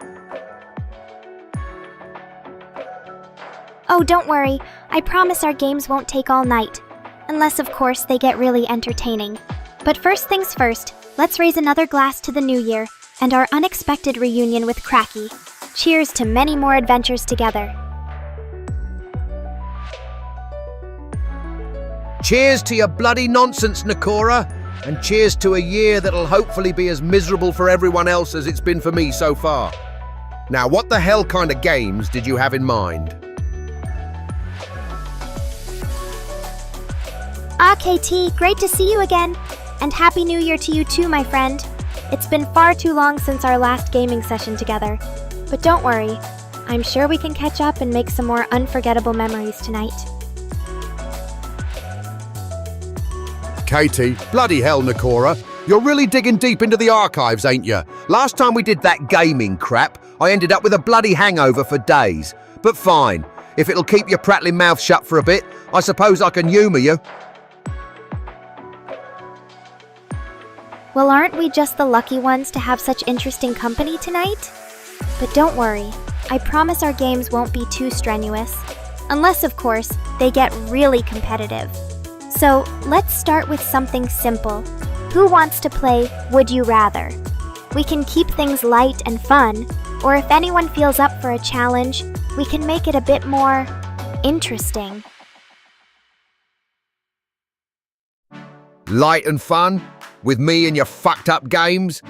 Oh, don't worry. I promise our games won't take all night. Unless, of course, they get really entertaining. But first things first, let's raise another glass to the new year and our unexpected reunion with Cracky. Cheers to many more adventures together. Cheers to your bloody nonsense, Nekora. And cheers to a year that'll hopefully be as miserable for everyone else as it's been for me so far. Now, what the hell kind of games did you have in mind? KT, great to see you again. And Happy New Year to you too, my friend. It's been far too long since our last gaming session together. But don't worry, I'm sure we can catch up and make some more unforgettable memories tonight. Katie, bloody hell, Nekora. You're really digging deep into the archives, ain't you? Last time we did that gaming crap, I ended up with a bloody hangover for days. But fine, if it'll keep your prattling mouth shut for a bit, I suppose I can humour you. Well, aren't we just the lucky ones to have such interesting company tonight? But don't worry, I promise our games won't be too strenuous. Unless, of course, they get really competitive. So, let's start with something simple. Who wants to play Would You Rather? We can keep things light and fun, or if anyone feels up for a challenge, we can make it a bit more interesting. Light and fun? With me and your fucked up games?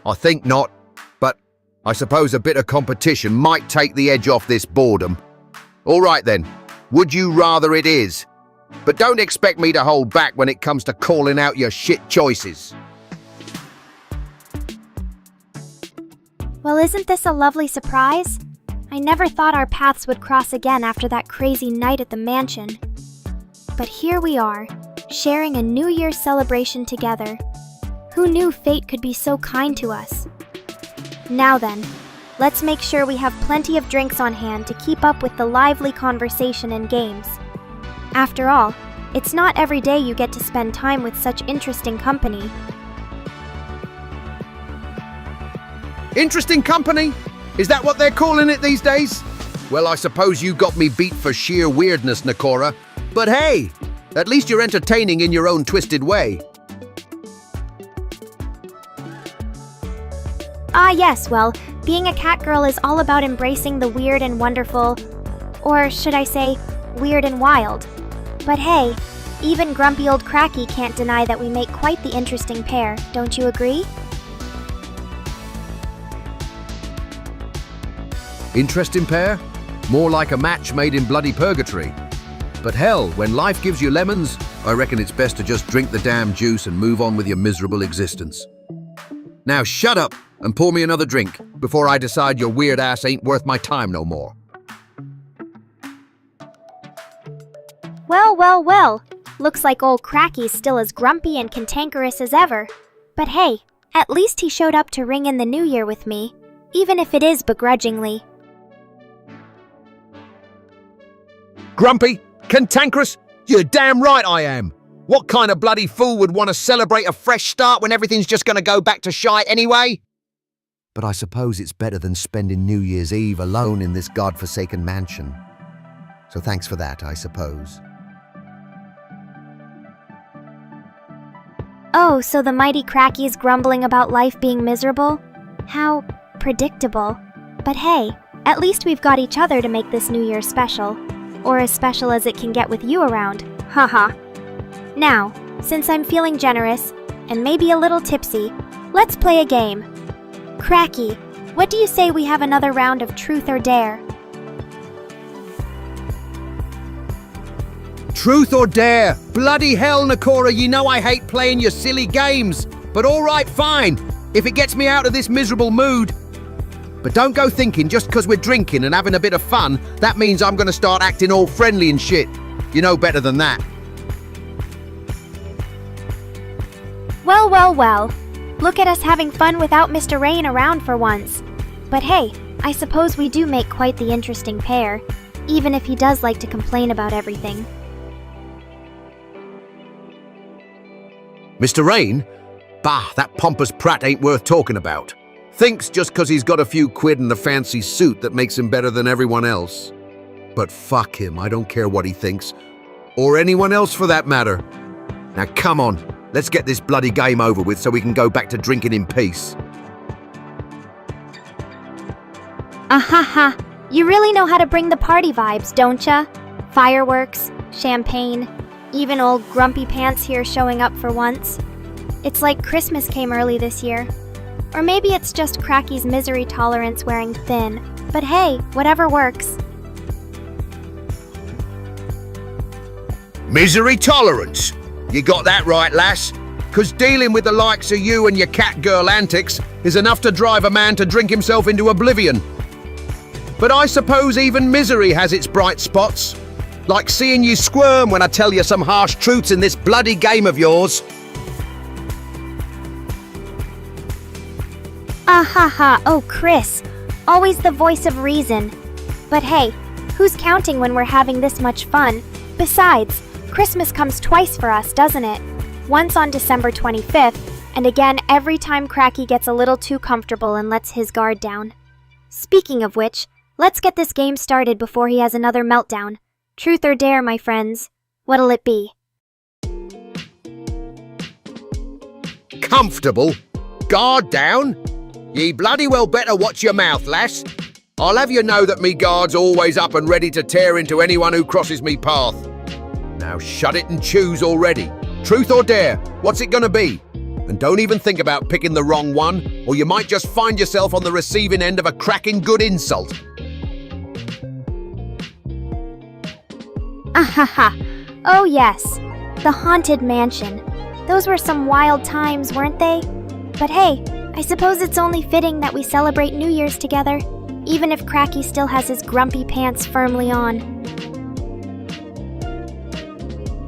I think not, but I suppose a bit of competition might take the edge off this boredom. All right then, would you rather it is? But don't expect me to hold back when it comes to calling out your shit choices. Well, isn't this a lovely surprise? I never thought our paths would cross again after that crazy night at the mansion. But here we are, sharing a New Year's celebration together. Who knew fate could be so kind to us? Now then, let's make sure we have plenty of drinks on hand to keep up with the lively conversation and games. After all, It's not every day you get to spend time with such interesting company. Interesting company? Is that what they're calling it these days? Well, I suppose you got me beat for sheer weirdness, Nekora. But hey, at least you're entertaining in your own twisted way. Ah yes, well, being a cat girl is all about embracing the weird and wonderful, or should I say, weird and wild. But hey, even grumpy old Cracky can't deny that we make quite the interesting pair, don't you agree? Interesting pair? More like a match made in bloody purgatory. But hell, when life gives you lemons, I reckon it's best to just drink the damn juice and move on with your miserable existence. Now shut up and pour me another drink before I decide your weird ass ain't worth my time no more. Well. Looks like old Cracky's still as grumpy and cantankerous as ever. But hey, at least he showed up to ring in the new year with me, even if it is begrudgingly. Grumpy? Cantankerous? You're damn right I am. What kind of bloody fool would want to celebrate a fresh start when everything's just going to go back to shite anyway? But I suppose it's better than spending New Year's Eve alone in this godforsaken mansion. So thanks for that, I suppose. Oh, so the mighty Cracky's grumbling about life being miserable? How predictable. But hey, at least we've got each other to make this New Year special. Or as special as it can get with you around. Haha. Now, since I'm feeling generous, and maybe a little tipsy, let's play a game. Cracky, what do you say we have another round of Truth or Dare? Truth or dare? Bloody hell, Nekora, you know I hate playing your silly games. But all right, fine, if it gets me out of this miserable mood. But don't go thinking just because we're drinking and having a bit of fun, that means I'm going to start acting all friendly and shit. You know better than that. Well. Look at us having fun without Mr. Rain around for once. But hey, I suppose we do make quite the interesting pair, even if he does like to complain about everything. Mr. Rain? Bah, that pompous prat ain't worth talking about. Thinks just 'cause he's got a few quid and a fancy suit that makes him better than everyone else. But fuck him, I don't care what he thinks. Or anyone else for that matter. Now come on, let's get this bloody game over with so we can go back to drinking in peace. Ahaha, you really know how to bring the party vibes, don't ya? Fireworks, champagne, even old Grumpy Pants here showing up for once. It's like Christmas came early this year. Or maybe it's just Cracky's misery tolerance wearing thin. But hey, whatever works. Misery tolerance? You got that right, lass. 'Cause dealing with the likes of you and your cat girl antics is enough to drive a man to drink himself into oblivion. But I suppose even misery has its bright spots. Like seeing you squirm when I tell you some harsh truths in this bloody game of yours. Ahaha, oh Chris, always the voice of reason. But hey, who's counting when we're having this much fun? Besides, Christmas comes twice for us, doesn't it? Once on December 25th, and again every time Cracky gets a little too comfortable and lets his guard down. Speaking of which, let's get this game started before he has another meltdown. Truth or dare, my friends? What'll it be? Comfortable? Guard down? Ye bloody well better watch your mouth, lass. I'll have you know that me guard's always up and ready to tear into anyone who crosses me path. Now shut it and choose already. Truth or dare, what's it gonna be? And don't even think about picking the wrong one, or you might just find yourself on the receiving end of a cracking good insult. Ahaha, oh yes, the Haunted Mansion. Those were some wild times, weren't they? But hey, I suppose it's only fitting that we celebrate New Year's together, even if Cracky still has his grumpy pants firmly on.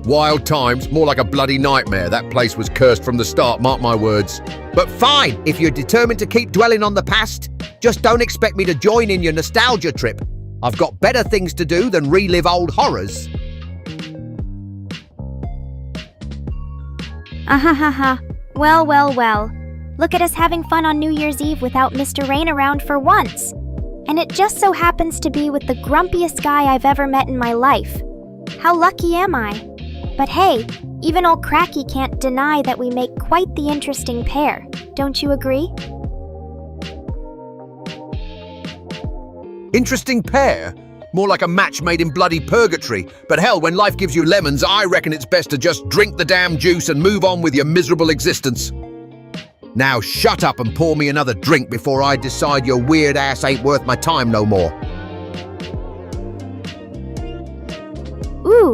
Wild times, more like a bloody nightmare. That place was cursed from the start, mark my words. But fine, if you're determined to keep dwelling on the past, just don't expect me to join in your nostalgia trip. I've got better things to do than relive old horrors. Ahahaha. Well, well, well. Look at us having fun on New Year's Eve without Mr. Rain around for once. And it just so happens to be with the grumpiest guy I've ever met in my life. How lucky am I? But hey, even old Cracky can't deny that we make quite the interesting pair. Don't you agree? Interesting pair? More like a match made in bloody purgatory. But hell, when life gives you lemons, I reckon it's best to just drink the damn juice and move on with your miserable existence. Now shut up and pour me another drink before I decide your weird ass ain't worth my time no more. Ooh,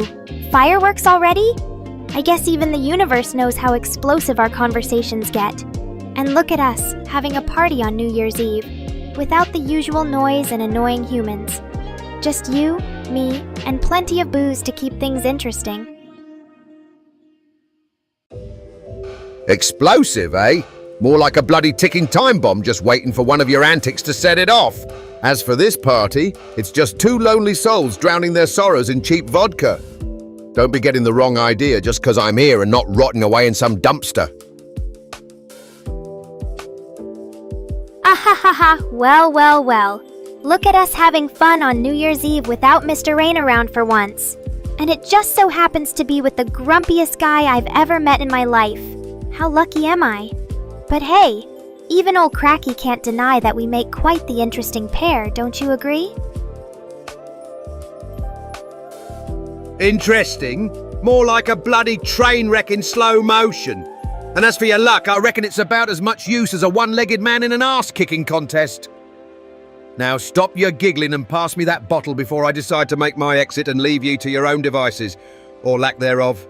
fireworks already? I guess even the universe knows how explosive our conversations get. And look at us, having a party on New Year's Eve, without the usual noise and annoying humans. Just you, me, and plenty of booze to keep things interesting. Explosive, eh? More like a bloody ticking time bomb just waiting for one of your antics to set it off. As for this party, it's just two lonely souls drowning their sorrows in cheap vodka. Don't be getting the wrong idea just because I'm here and not rotting away in some dumpster. Ahahaha, well, well, well. Look at us having fun on New Year's Eve without Mr. Rain around for once. And it just so happens to be with the grumpiest guy I've ever met in my life. How lucky am I? But hey, even old Cracky can't deny that we make quite the interesting pair, don't you agree? Interesting? More like a bloody train wreck in slow motion. And as for your luck, I reckon it's about as much use as a one-legged man in an arse-kicking contest. Now stop your giggling and pass me that bottle before I decide to make my exit and leave you to your own devices, or lack thereof.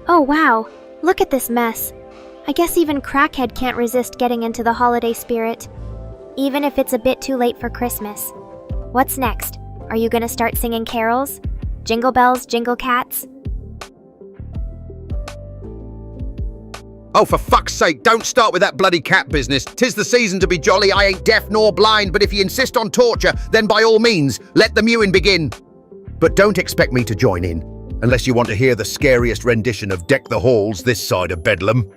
Oh wow, look at this mess. I guess even CrackHead can't resist getting into the holiday spirit, even if it's a bit too late for Christmas. What's next? Are you gonna start singing carols? Jingle bells, jingle cats? Oh, for fuck's sake, don't start with that bloody cat business. 'Tis the season to be jolly. I ain't deaf nor blind, but if you insist on torture, then by all means, let the mewing begin. But don't expect me to join in, unless you want to hear the scariest rendition of Deck the Halls this side of Bedlam.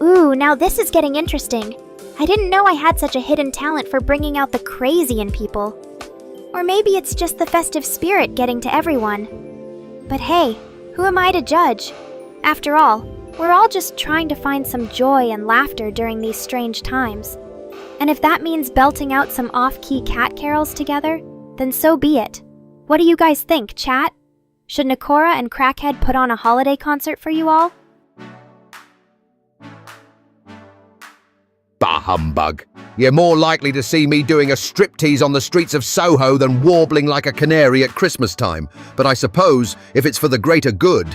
Ooh, now this is getting interesting. I didn't know I had such a hidden talent for bringing out the crazy in people. Or maybe it's just the festive spirit getting to everyone. But hey, who am I to judge? After all, we're all just trying to find some joy and laughter during these strange times. And if that means belting out some off-key cat carols together, then so be it. What do you guys think, chat? Should Nekora and CrackHead put on a holiday concert for you all? Bah humbug. You're more likely to see me doing a striptease on the streets of Soho than warbling like a canary at Christmas time. But I suppose if it's for the greater good,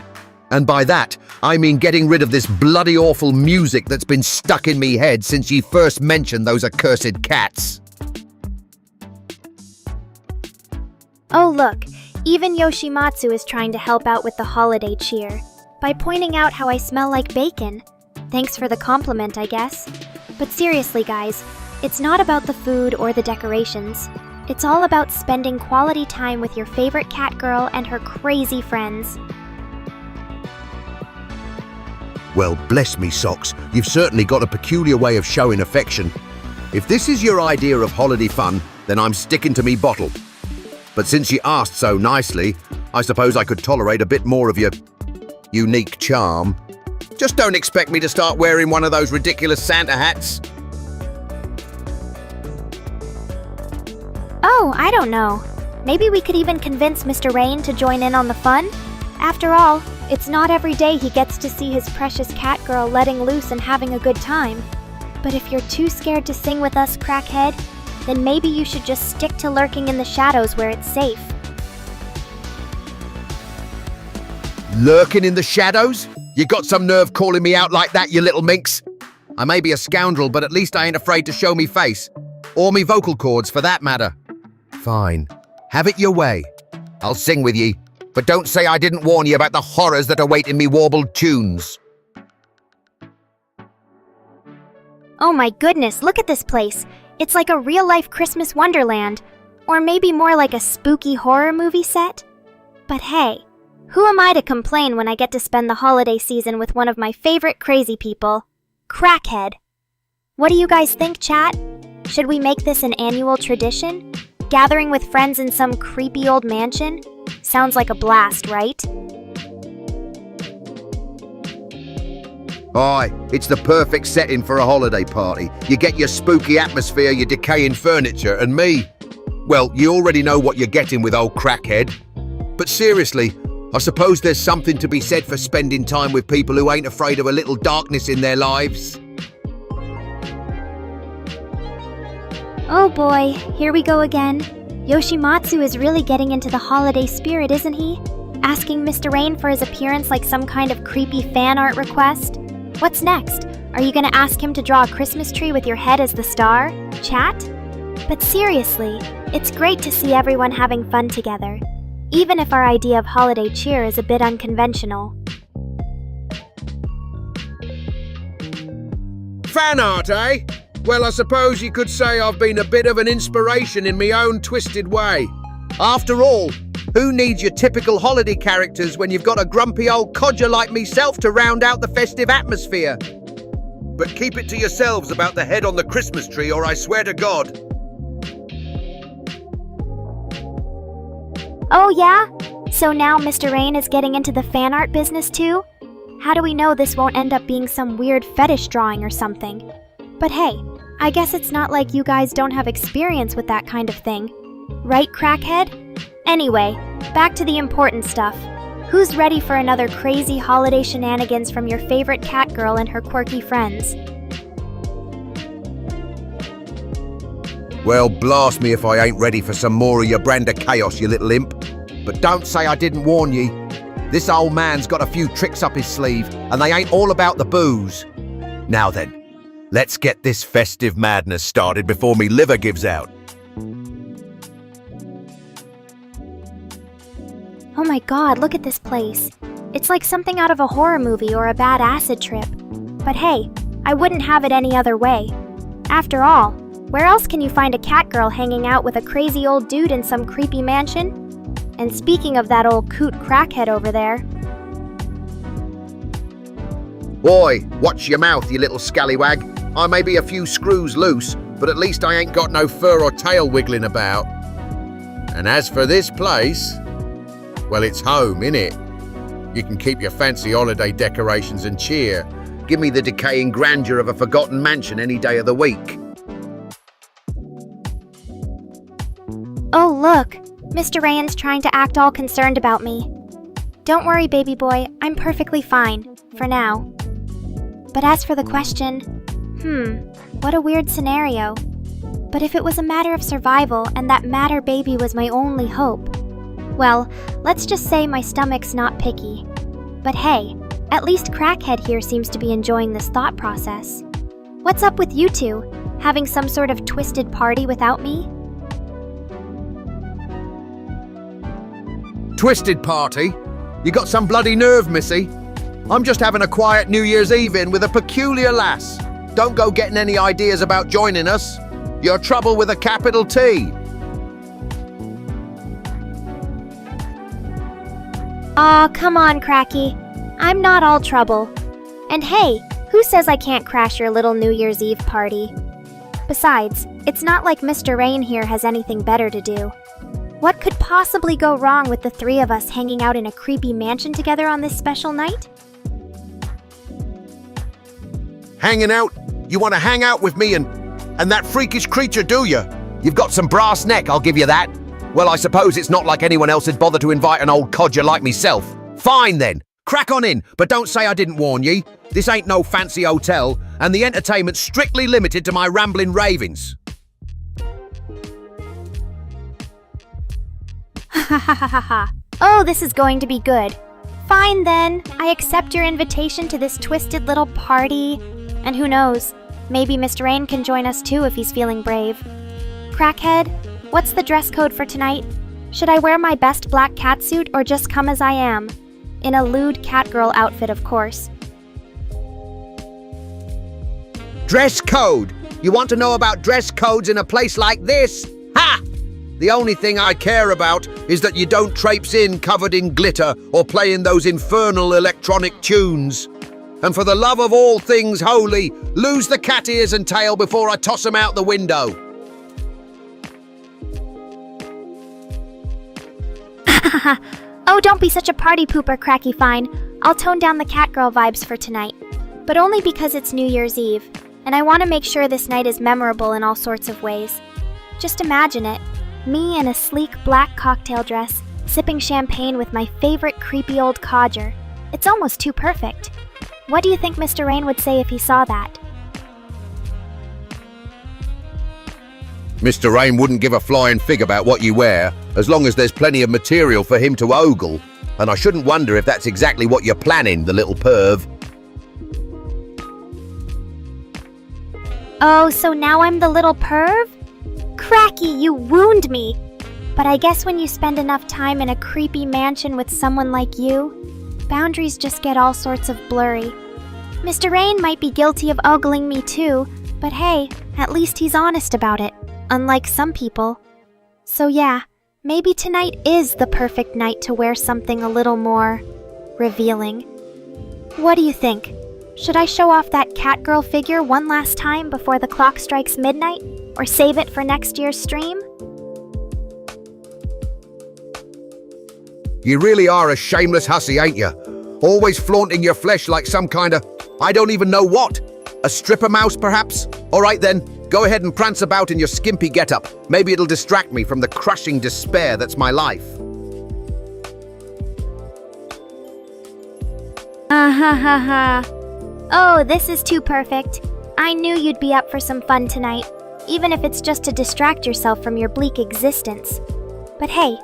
and by that, I mean getting rid of this bloody awful music that's been stuck in me head since ye first mentioned those accursed cats. Oh look, even Yoshimatsu is trying to help out with the holiday cheer by pointing out how I smell like bacon. Thanks for the compliment, I guess. But seriously, guys, it's not about the food or the decorations. It's all about spending quality time with your favorite cat girl and her crazy friends. Well, bless me socks, you've certainly got a peculiar way of showing affection. If this is your idea of holiday fun, then I'm sticking to me bottle. But since you asked so nicely, I suppose I could tolerate a bit more of your unique charm. Just don't expect me to start wearing one of those ridiculous Santa hats. Oh, I don't know. Maybe we could even convince Mr. Rain to join in on the fun? After all, it's not every day he gets to see his precious cat girl letting loose and having a good time. But if you're too scared to sing with us, CrackHead, then maybe you should just stick to lurking in the shadows where it's safe. Lurking in the shadows? You got some nerve calling me out like that, you little minx? I may be a scoundrel, but at least I ain't afraid to show me face. Or me vocal cords, for that matter. Fine. Have it your way. I'll sing with ye, but don't say I didn't warn you about the horrors that await in me warbled tunes. Oh my goodness, look at this place. It's like a real-life Christmas wonderland. Or maybe more like a spooky horror movie set? But hey, who am I to complain when I get to spend the holiday season with one of my favorite crazy people, CrackHead? What do you guys think, chat? Should we make this an annual tradition? Gathering with friends in some creepy old mansion? Sounds like a blast, right? Aye, it's the perfect setting for a holiday party. You get your spooky atmosphere, your decaying furniture, and me. Well, you already know what you're getting with old CrackHead. But seriously, I suppose there's something to be said for spending time with people who ain't afraid of a little darkness in their lives. Oh boy, here we go again. Yoshimatsu is really getting into the holiday spirit, isn't he? Asking Mr. Rain for his appearance like some kind of creepy fan art request? What's next? Are you gonna ask him to draw a Christmas tree with your head as the star? Chat? But seriously, it's great to see everyone having fun together, even if our idea of holiday cheer is a bit unconventional. Fan art, eh? Well, I suppose you could say I've been a bit of an inspiration in my own twisted way. After all, who needs your typical holiday characters when you've got a grumpy old codger like myself to round out the festive atmosphere? But keep it to yourselves about the head on the Christmas tree, or I swear to God. Oh yeah? So now Mr. Rain is getting into the fan art business too? How do we know this won't end up being some weird fetish drawing or something? But hey, I guess it's not like you guys don't have experience with that kind of thing. Right, CrackHead? Anyway, back to the important stuff. Who's ready for another crazy holiday shenanigans from your favorite cat girl and her quirky friends? Well, blast me if I ain't ready for some more of your brand of chaos, you little imp. But don't say I didn't warn ye. This old man's got a few tricks up his sleeve, and they ain't all about the booze. Now then, let's get this festive madness started before me liver gives out. Oh my god, look at this place. It's like something out of a horror movie or a bad acid trip. But hey, I wouldn't have it any other way. After all, where else can you find a cat girl hanging out with a crazy old dude in some creepy mansion? And speaking of that old coot crackhead over there... Boy, watch your mouth, you little scallywag. I may be a few screws loose, but at least I ain't got no fur or tail wiggling about. And as for this place, well, it's home, innit? You can keep your fancy holiday decorations and cheer. Give me the decaying grandeur of a forgotten mansion any day of the week. Oh look, Mr. Rayan's trying to act all concerned about me. Don't worry, baby boy, I'm perfectly fine, for now. But as for the question, what a weird scenario. But if it was a matter of survival and that matter baby was my only hope, well, let's just say my stomach's not picky. But hey, at least CrackHead here seems to be enjoying this thought process. What's up with you two? Having some sort of twisted party without me? Twisted party? You got some bloody nerve, missy. I'm just having a quiet New Year's Eve in with a peculiar lass. Don't go getting any ideas about joining us. You're trouble with a capital T. Aw, come on, Cracky. I'm not all trouble. And hey, who says I can't crash your little New Year's Eve party? Besides, it's not like Mr. Rain here has anything better to do. What could possibly go wrong with the three of us hanging out in a creepy mansion together on this special night? Hanging out? You want to hang out with me and that freakish creature, do you? You've got some brass neck, I'll give you that. Well, I suppose it's not like anyone else would bother to invite an old codger like myself. Fine then, crack on in, but don't say I didn't warn ye. This ain't no fancy hotel, and the entertainment's strictly limited to my rambling ravings. Ha ha ha ha ha. Oh, this is going to be good. Fine then, I accept your invitation to this twisted little party. And who knows, maybe Mr. Rain can join us too if he's feeling brave. CrackHead, what's the dress code for tonight? Should I wear my best black catsuit or just come as I am? In a lewd catgirl outfit, of course. Dress code? You want to know about dress codes in a place like this? Ha! The only thing I care about is that you don't traipse in covered in glitter or playing those infernal electronic tunes. And for the love of all things holy, lose the cat ears and tail before I toss them out the window. Oh, don't be such a party pooper, Cracky Fine. I'll tone down the Catgirl vibes for tonight. But only because it's New Year's Eve, and I want to make sure this night is memorable in all sorts of ways. Just imagine it. Me in a sleek black cocktail dress, sipping champagne with my favorite creepy old codger. It's almost too perfect. What do you think Mr. Rain would say if he saw that? Mr. Rain wouldn't give a flying fig about what you wear, as long as there's plenty of material for him to ogle. And I shouldn't wonder if that's exactly what you're planning, the little perv. Oh, so now I'm the little perv? Cracky, you wound me! But I guess when you spend enough time in a creepy mansion with someone like you, boundaries just get all sorts of blurry. Mr. Rain might be guilty of ogling me too, but hey, at least he's honest about it, unlike some people. So yeah, maybe tonight is the perfect night to wear something a little more revealing. What do you think? Should I show off that Catgirl figure one last time before the clock strikes midnight, or save it for next year's stream? You really are a shameless hussy, ain't you? Always flaunting your flesh like some kind of, I don't even know what. A stripper mouse, perhaps? All right then, go ahead and prance about in your skimpy getup. Maybe it'll distract me from the crushing despair that's my life. Oh, this is too perfect. I knew you'd be up for some fun tonight, even if it's just to distract yourself from your bleak existence. But hey,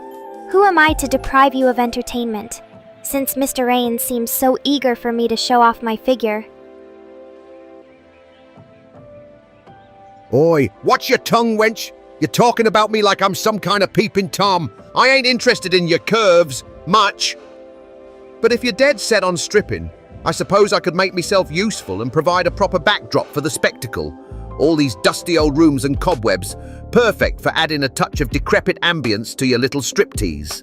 who am I to deprive you of entertainment, since Mr. Rain seems so eager for me to show off my figure? Oi, watch your tongue, wench. You're talking about me like I'm some kind of peeping Tom. I ain't interested in your curves, much. But if you're dead set on stripping, I suppose I could make myself useful and provide a proper backdrop for the spectacle. All these dusty old rooms and cobwebs, perfect for adding a touch of decrepit ambience to your little striptease.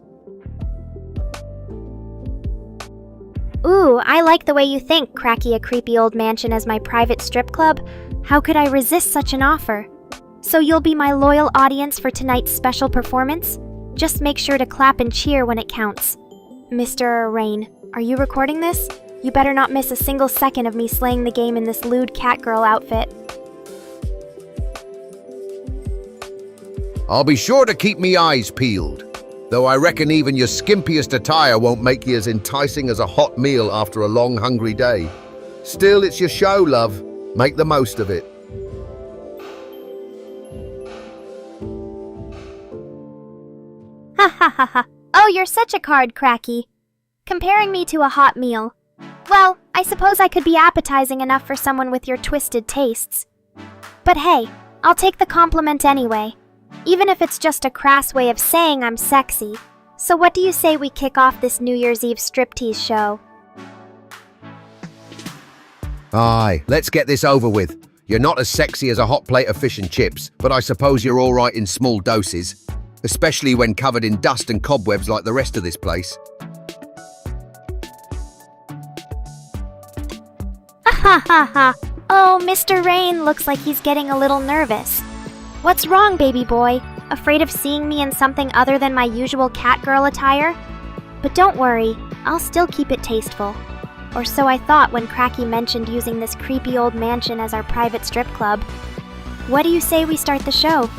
Ooh, I like the way you think, Cracky a creepy old mansion as my private strip club. How could I resist such an offer? So you'll be my loyal audience for tonight's special performance? Just make sure to clap and cheer when it counts. Mr. Rain, are you recording this? You better not miss a single second of me slaying the game in this lewd Catgirl outfit. I'll be sure to keep me eyes peeled, though I reckon even your skimpiest attire won't make you as enticing as a hot meal after a long, hungry day. Still, it's your show, love. Make the most of it. Ha ha ha ha. Oh, you're such a card, Cracky. Comparing me to a hot meal. Well, I suppose I could be appetizing enough for someone with your twisted tastes. But hey, I'll take the compliment anyway, even if it's just a crass way of saying I'm sexy. So what do you say we kick off this New Year's Eve striptease show? Aye, let's get this over with. You're not as sexy as a hot plate of fish and chips, but I suppose you're all right in small doses, especially when covered in dust and cobwebs like the rest of this place. Ha ha ha. Oh, Mr. Rain looks like he's getting a little nervous. What's wrong, baby boy? Afraid of seeing me in something other than my usual Catgirl attire? But don't worry, I'll still keep it tasteful. Or so I thought when Cracky mentioned using this creepy old mansion as our private strip club. What do you say we start the show?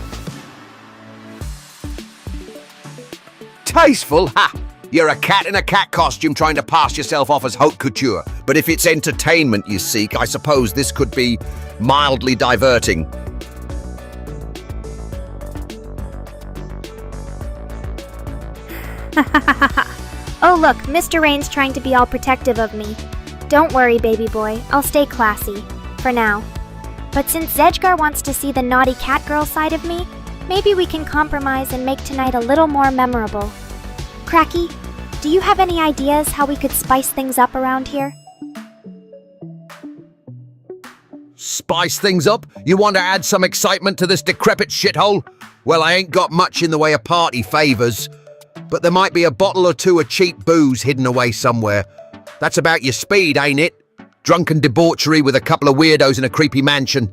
Tasteful? Ha! You're a cat in a cat costume trying to pass yourself off as haute couture. But if it's entertainment you seek, I suppose this could be mildly diverting. Oh look, Mr. Rain's trying to be all protective of me. Don't worry, baby boy, I'll stay classy. For now. But since Zedgar wants to see the naughty Catgirl side of me, maybe we can compromise and make tonight a little more memorable. Cracky, do you have any ideas how we could spice things up around here? Spice things up? You want to add some excitement to this decrepit shithole? Well, I ain't got much in the way of party favors, but there might be a bottle or two of cheap booze hidden away somewhere. That's about your speed, ain't it? Drunken debauchery with a couple of weirdos in a creepy mansion.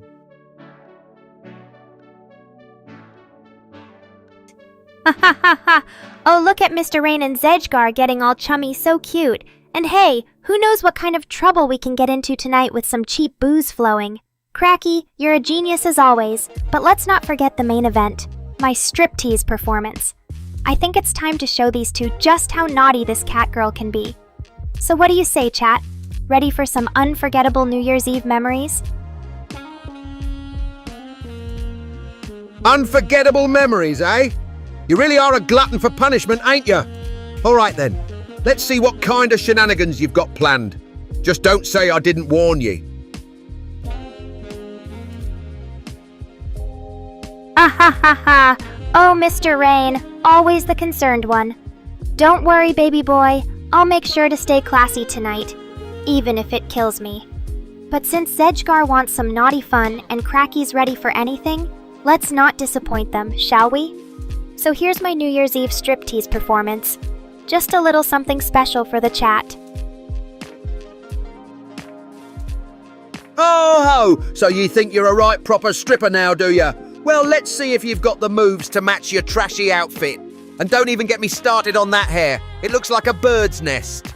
Ha ha ha ha! Oh, look at Mr. Rain and Zedgar getting all chummy, so cute. And hey, who knows what kind of trouble we can get into tonight with some cheap booze flowing. Cracky, you're a genius as always, but let's not forget the main event, my striptease performance. I think it's time to show these two just how naughty this cat girl can be. So what do you say, chat? Ready for some unforgettable New Year's Eve memories? Unforgettable memories, eh? You really are a glutton for punishment, ain't you? All right then, let's see what kind of shenanigans you've got planned. Just don't say I didn't warn you. Ah ha ha ha! Oh, Mr. Rain, always the concerned one. Don't worry, baby boy. I'll make sure to stay classy tonight, even if it kills me. But since Zedgar wants some naughty fun and Cracky's ready for anything, let's not disappoint them, shall we? So here's my New Year's Eve striptease performance. Just a little something special for the chat. Oh ho! So you think you're a right proper stripper now, do ya? Well, let's see if you've got the moves to match your trashy outfit. And don't even get me started on that hair. It looks like a bird's nest.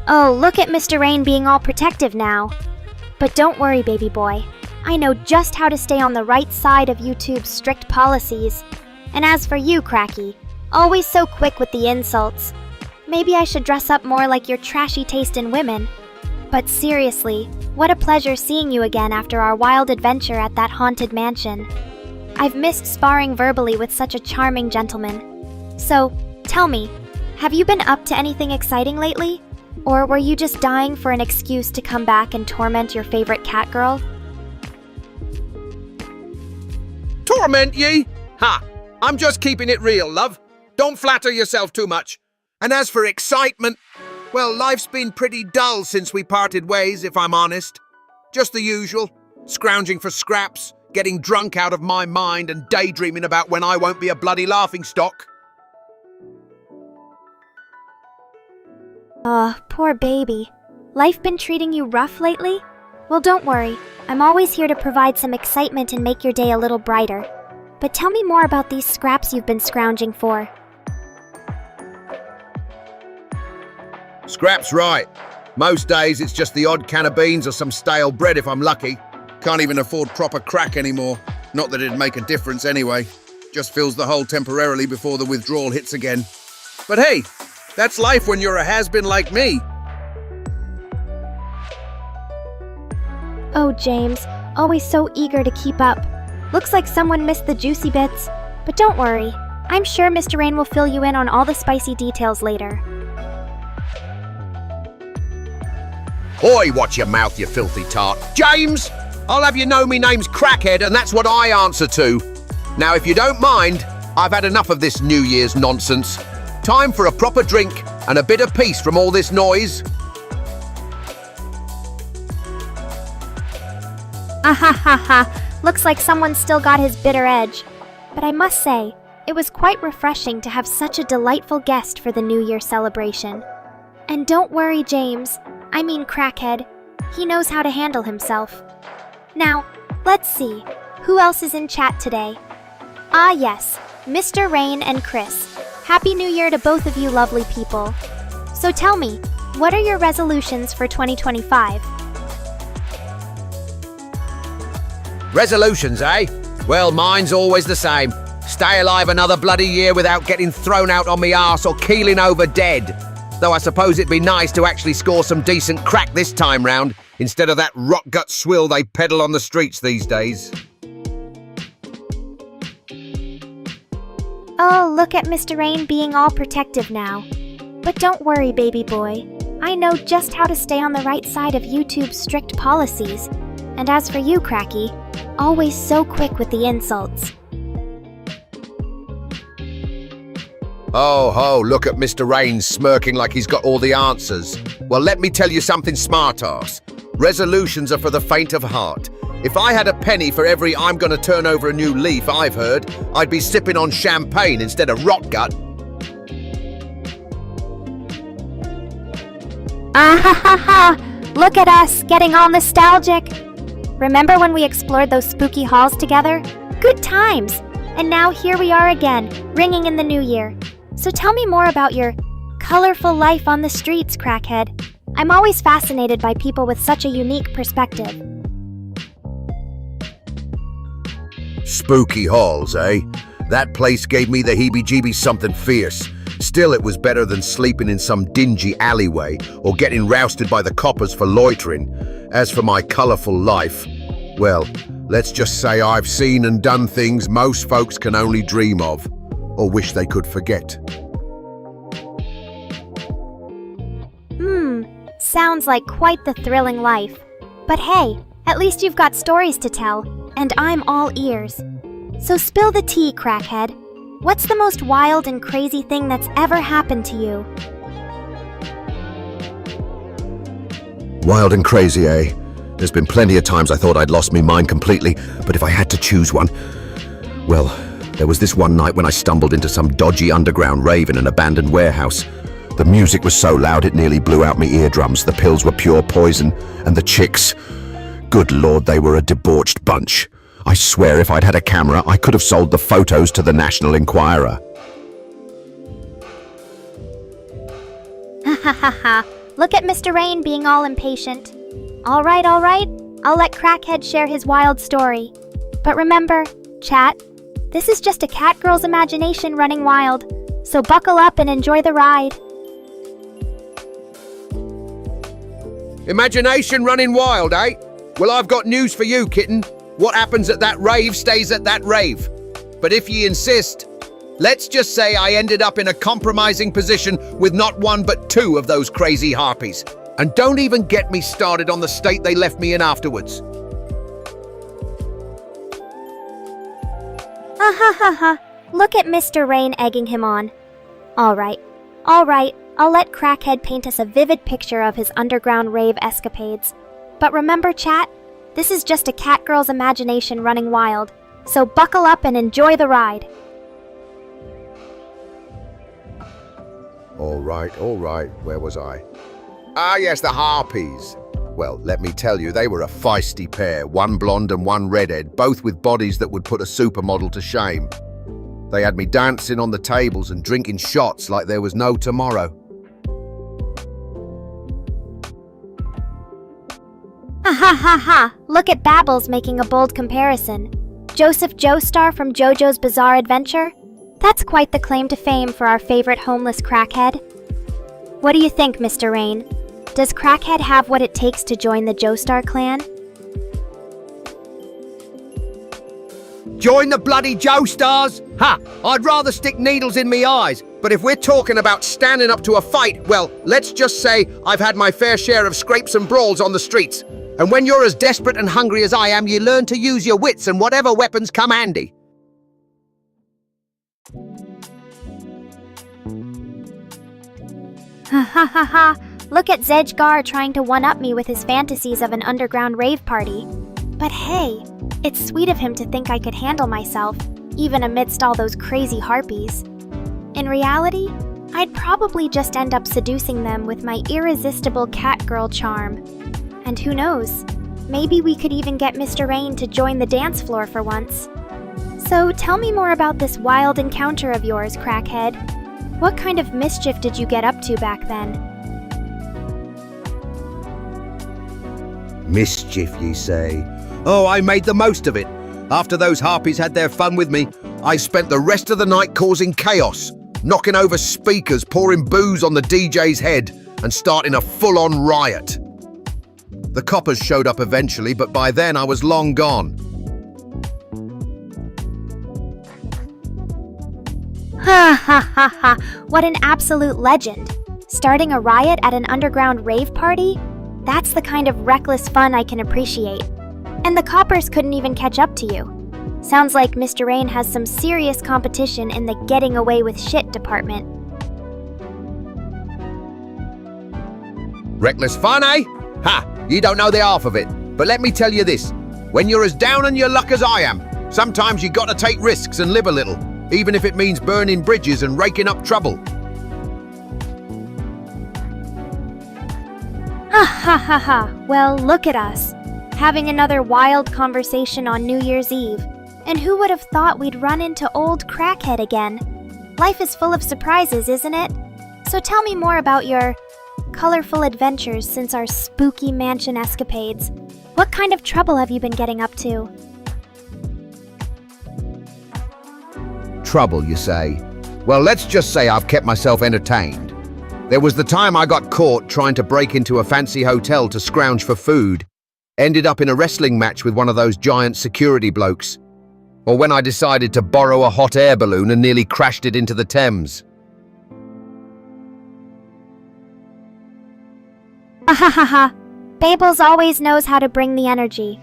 Oh, look at Mr. Rain being all protective now. But don't worry, baby boy. I know just how to stay on the right side of YouTube's strict policies. And as for you, Cracky, always so quick with the insults. Maybe I should dress up more like your trashy taste in women. But seriously, what a pleasure seeing you again after our wild adventure at that haunted mansion. I've missed sparring verbally with such a charming gentleman. So, tell me, have you been up to anything exciting lately? Or were you just dying for an excuse to come back and torment your favorite cat girl? Torment ye? Ha! I'm just keeping it real, love. Don't flatter yourself too much. And as for excitement, well, life's been pretty dull since we parted ways, if I'm honest. Just the usual. Scrounging for scraps, getting drunk out of my mind and daydreaming about when I won't be a bloody laughingstock. Oh, poor baby. Life been treating you rough lately? Well, don't worry. I'm always here to provide some excitement and make your day a little brighter. But tell me more about these scraps you've been scrounging for. Scraps right. Most days it's just the odd can of beans or some stale bread if I'm lucky. Can't even afford proper crack anymore. Not that it'd make a difference anyway. Just fills the hole temporarily before the withdrawal hits again. But hey, that's life when you're a has-been like me. Oh, James, always so eager to keep up. Looks like someone missed the juicy bits. But don't worry, I'm sure Mr. Rain will fill you in on all the spicy details later. Oi, watch your mouth, you filthy tart. James! I'll have you know me name's CrackHead and that's what I answer to. Now, if you don't mind, I've had enough of this New Year's nonsense. Time for a proper drink and a bit of peace from all this noise. Ah ha ha ha, looks like someone's still got his bitter edge. But I must say, it was quite refreshing to have such a delightful guest for the New Year celebration. And don't worry, James, I mean CrackHead, he knows how to handle himself. Now, let's see, who else is in chat today? Ah yes, Mr. Rain and Chris. Happy New Year to both of you lovely people. So tell me, what are your resolutions for 2025? Resolutions, eh? Well, mine's always the same. Stay alive another bloody year without getting thrown out on me arse or keeling over dead. Though I suppose it'd be nice to actually score some decent crack this time round, instead of that rot-gut swill they peddle on the streets these days. Oh, look at Mr. Rain being all protective now. But don't worry, baby boy. I know just how to stay on the right side of YouTube's strict policies. And as for you, Cracky, always so quick with the insults. Oh, ho, look at Mr. Rain smirking like he's got all the answers. Well, let me tell you something, smart-ass. Resolutions are for the faint of heart. If I had a penny for every I'm gonna turn over a new leaf I've heard, I'd be sipping on champagne instead of rot gut. Ah ha ha ha! Look at us, getting all nostalgic. Remember when we explored those spooky halls together? Good times! And now here we are again, ringing in the new year. So tell me more about your colorful life on the streets, Crackhead. I'm always fascinated by people with such a unique perspective. Spooky halls, eh? That place gave me the heebie-jeebies something fierce. Still, it was better than sleeping in some dingy alleyway or getting rousted by the coppers for loitering. As for my colorful life, well, let's just say I've seen and done things most folks can only dream of, or wish they could forget. Sounds like quite the thrilling life. But hey, at least you've got stories to tell, and I'm all ears. So spill the tea, Crackhead. What's the most wild and crazy thing that's ever happened to you? Wild and crazy, eh? There's been plenty of times I thought I'd lost me mind completely, but if I had to choose one, well, there was this one night when I stumbled into some dodgy underground rave in an abandoned warehouse. The music was so loud it nearly blew out my eardrums, the pills were pure poison, and the chicks, good lord, they were a debauched bunch. I swear if I'd had a camera, I could have sold the photos to the National Enquirer. Ha ha ha ha. Look at Mr. Rain being all impatient. All right, I'll let Crackhead share his wild story. But remember, chat, this is just a cat girl's imagination running wild, so buckle up and enjoy the ride. Imagination running wild, eh? Well, I've got news for you, kitten. What happens at that rave stays at that rave. But if ye insist, let's just say I ended up in a compromising position with not one but two of those crazy harpies. And don't even get me started on the state they left me in afterwards. Ha ha ha ha. Look at Mr. Rain egging him on. All right, I'll let Crackhead paint us a vivid picture of his underground rave escapades. But remember, chat, this is just a cat girl's imagination running wild, so buckle up and enjoy the ride. All right, where was I? Ah, yes, the harpies. Well, let me tell you, they were a feisty pair, one blonde and one redhead, both with bodies that would put a supermodel to shame. They had me dancing on the tables and drinking shots like there was no tomorrow. Ha ha ha ha! Look at Babbles making a bold comparison. Joseph Joestar from JoJo's Bizarre Adventure? That's quite the claim to fame for our favorite homeless crackhead. What do you think, Mr. Rain? Does Crackhead have what it takes to join the Joestar clan? Join the bloody Joestars? Ha! I'd rather stick needles in me eyes. But if we're talking about standing up to a fight, well, let's just say I've had my fair share of scrapes and brawls on the streets. And when you're as desperate and hungry as I am, you learn to use your wits and whatever weapons come handy. Ha ha ha ha! Look at Zedgar trying to one-up me with his fantasies of an underground rave party. But hey, it's sweet of him to think I could handle myself, even amidst all those crazy harpies. In reality, I'd probably just end up seducing them with my irresistible cat girl charm. And who knows, maybe we could even get Mr. Rain to join the dance floor for once. So tell me more about this wild encounter of yours, Crackhead. What kind of mischief did you get up to back then? Mischief, ye say? Oh, I made the most of it. After those harpies had their fun with me, I spent the rest of the night causing chaos, knocking over speakers, pouring booze on the DJ's head, and starting a full-on riot. The coppers showed up eventually, but by then I was long gone. Ha ha ha ha! What an absolute legend! Starting a riot at an underground rave party? That's the kind of reckless fun I can appreciate. And the coppers couldn't even catch up to you. Sounds like Mr. Rain has some serious competition in the getting away with shit department. Reckless fun, eh? Ha! You don't know the half of it. But let me tell you this. When you're as down on your luck as I am, sometimes you gotta take risks and live a little, even if it means burning bridges and raking up trouble. Ha ha ha ha. Well, look at us. Having another wild conversation on New Year's Eve. And who would have thought we'd run into old CrackHead again? Life is full of surprises, isn't it? So tell me more about your colorful adventures since our spooky mansion escapades. What kind of trouble have you been getting up to? Trouble, you say? Well, let's just say I've kept myself entertained. There was the time I got caught trying to break into a fancy hotel to scrounge for food. Ended up in a wrestling match with one of those giant security blokes. Or when I decided to borrow a hot air balloon and nearly crashed it into the Thames. Ha ha ha ha. Babels always knows how to bring the energy.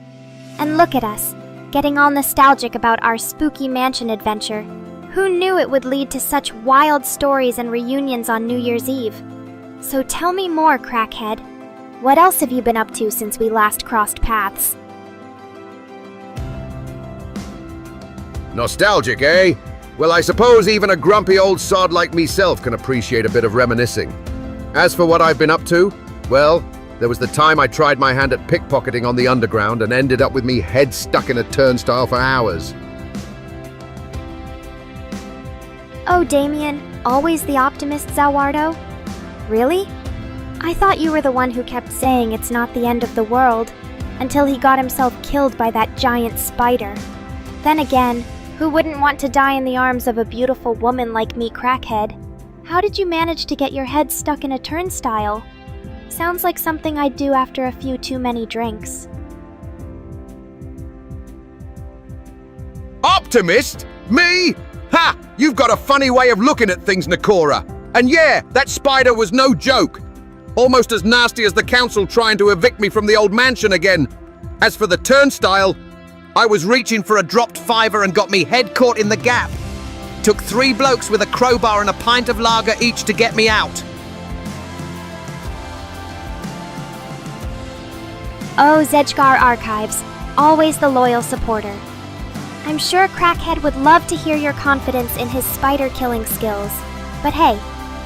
And look at us, getting all nostalgic about our spooky mansion adventure. Who knew it would lead to such wild stories and reunions on New Year's Eve? So tell me more, CrackHead. What else have you been up to since we last crossed paths? Nostalgic, eh? Well, I suppose even a grumpy old sod like meself can appreciate a bit of reminiscing. As for what I've been up to, well, there was the time I tried my hand at pickpocketing on the underground and ended up with me head stuck in a turnstile for hours. Oh, Damien, always the optimist, Zawardo? Really? I thought you were the one who kept saying it's not the end of the world, until he got himself killed by that giant spider. Then again, who wouldn't want to die in the arms of a beautiful woman like me, CrackHead? How did you manage to get your head stuck in a turnstile? Sounds like something I'd do after a few too many drinks. Optimist? Me? Ha! You've got a funny way of looking at things, Nekora. And yeah, that spider was no joke. Almost as nasty as the council trying to evict me from the old mansion again. As for the turnstile, I was reaching for a dropped fiver and got me head caught in the gap. Took 3 blokes with a crowbar and a pint of lager each to get me out. Oh, Zedgar Archives, always the loyal supporter. I'm sure CrackHead would love to hear your confidence in his spider-killing skills. But hey,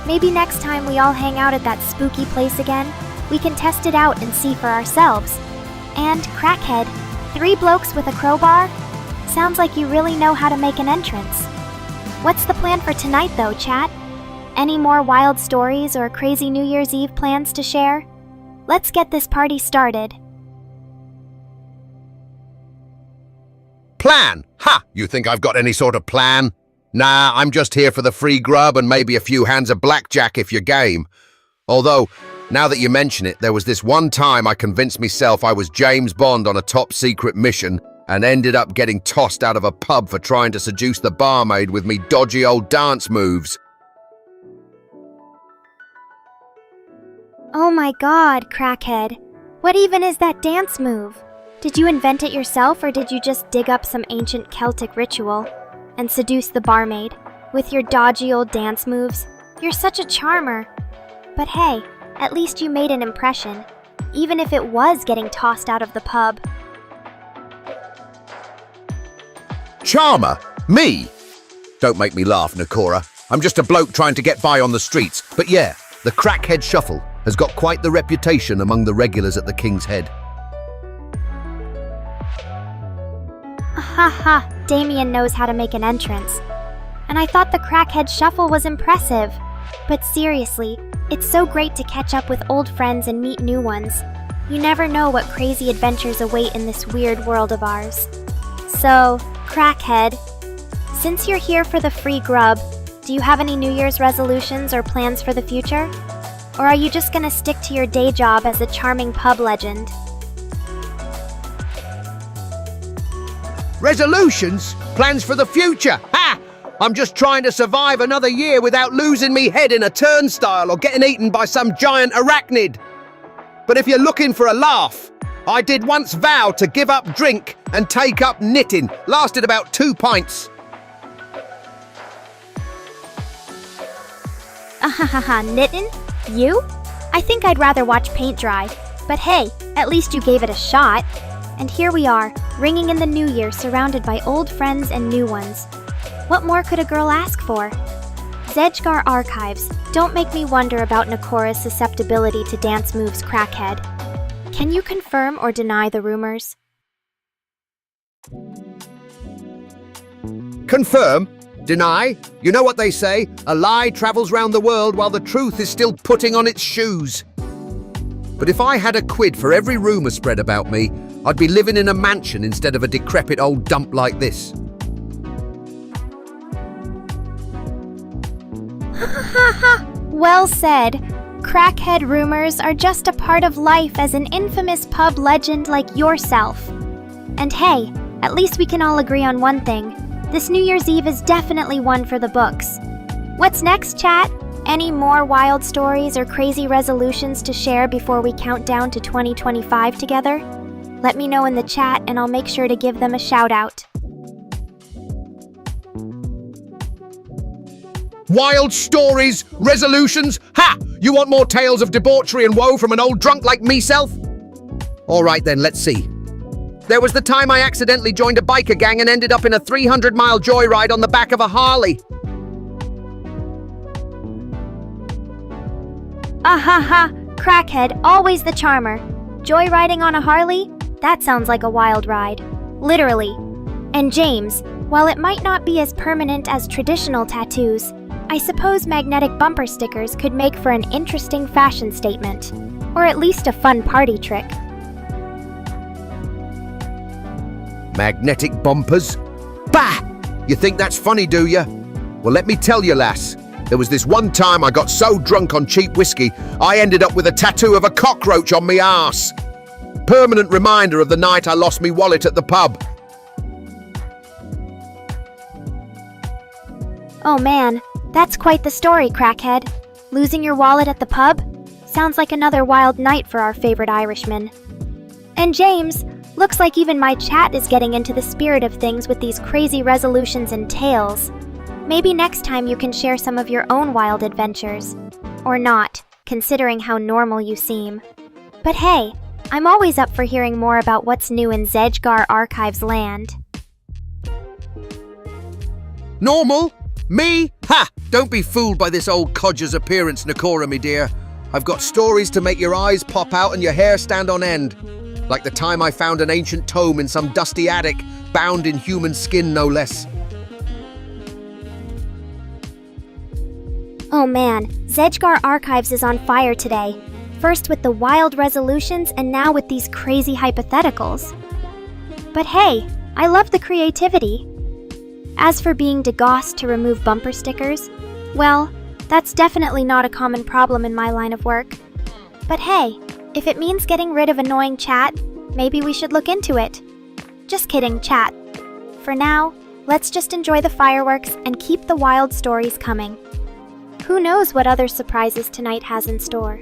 maybe next time we all hang out at that spooky place again, we can test it out and see for ourselves. And, CrackHead, 3 blokes with a crowbar? Sounds like you really know how to make an entrance. What's the plan for tonight though, chat? Any more wild stories or crazy New Year's Eve plans to share? Let's get this party started. Plan? Ha! You think I've got any sort of plan? Nah, I'm just here for the free grub and maybe a few hands of blackjack if you're game. Although, now that you mention it, there was this one time I convinced myself I was James Bond on a top-secret mission and ended up getting tossed out of a pub for trying to seduce the barmaid with me dodgy old dance moves. Oh my god, CrackHead. What even is that dance move? Did you invent it yourself or did you just dig up some ancient Celtic ritual and seduce the barmaid with your dodgy old dance moves? You're such a charmer. But hey, at least you made an impression, even if it was getting tossed out of the pub. Charmer? Me? Don't make me laugh, Nekora. I'm just a bloke trying to get by on the streets. But yeah, the CrackHead Shuffle has got quite the reputation among the regulars at the King's Head. Ha ha, Damien knows how to make an entrance. And I thought the CrackHead Shuffle was impressive. But seriously, it's so great to catch up with old friends and meet new ones. You never know what crazy adventures await in this weird world of ours. So, CrackHead, since you're here for the free grub, do you have any New Year's resolutions or plans for the future? Or are you just gonna stick to your day job as a charming pub legend? Resolutions? Plans for the future? Ha! I'm just trying to survive another year without losing me head in a turnstile or getting eaten by some giant arachnid. But if you're looking for a laugh, I did once vow to give up drink and take up knitting. Lasted about 2 pints. Ahahaha, knittin'? You? I think I'd rather watch paint dry. But hey, at least you gave it a shot. And here we are, ringing in the new year, surrounded by old friends and new ones. What more could a girl ask for? Zedgar Archives, don't make me wonder about Nekora's susceptibility to dance moves, CrackHead. Can you confirm or deny the rumors? Confirm? Deny? You know what they say? A lie travels round the world while the truth is still putting on its shoes. But if I had a quid for every rumour spread about me, I'd be living in a mansion instead of a decrepit old dump like this. Well said. Crackhead rumors are just a part of life as an infamous pub legend like yourself. And hey, at least we can all agree on one thing. This New Year's Eve is definitely one for the books. What's next, chat? Any more wild stories or crazy resolutions to share before we count down to 2025 together? Let me know in the chat and I'll make sure to give them a shout out. Wild stories, resolutions? Ha! You want more tales of debauchery and woe from an old drunk like meself? All right then, let's see. There was the time I accidentally joined a biker gang and ended up in a 300-mile joyride on the back of a Harley. Ahaha, Crackhead, always the charmer. Joyriding on a Harley? That sounds like a wild ride. Literally. And James, while it might not be as permanent as traditional tattoos, I suppose magnetic bumper stickers could make for an interesting fashion statement. Or at least a fun party trick. Magnetic bumpers? Bah! You think that's funny, do you? Well, let me tell you, lass. There was this one time I got so drunk on cheap whiskey, I ended up with a tattoo of a cockroach on me arse. Permanent reminder of the night I lost me wallet at the pub. Oh man, that's quite the story, Crackhead. Losing your wallet at the pub? Sounds like another wild night for our favorite Irishman. And James, looks like even my chat is getting into the spirit of things with these crazy resolutions and tales. Maybe next time you can share some of your own wild adventures. Or not, considering how normal you seem. But hey, I'm always up for hearing more about what's new in Zedgar Archives land. Normal? Me? Ha! Don't be fooled by this old codger's appearance, Nekora, me dear. I've got stories to make your eyes pop out and your hair stand on end. Like the time I found an ancient tome in some dusty attic, bound in human skin no less. Oh man, Zedgar Archives is on fire today. First with the wild resolutions and now with these crazy hypotheticals. But hey, I love the creativity. As for being degaussed to remove bumper stickers, well, that's definitely not a common problem in my line of work. But hey, if it means getting rid of annoying chat, maybe we should look into it. Just kidding, chat. For now, let's just enjoy the fireworks and keep the wild stories coming. Who knows what other surprises tonight has in store?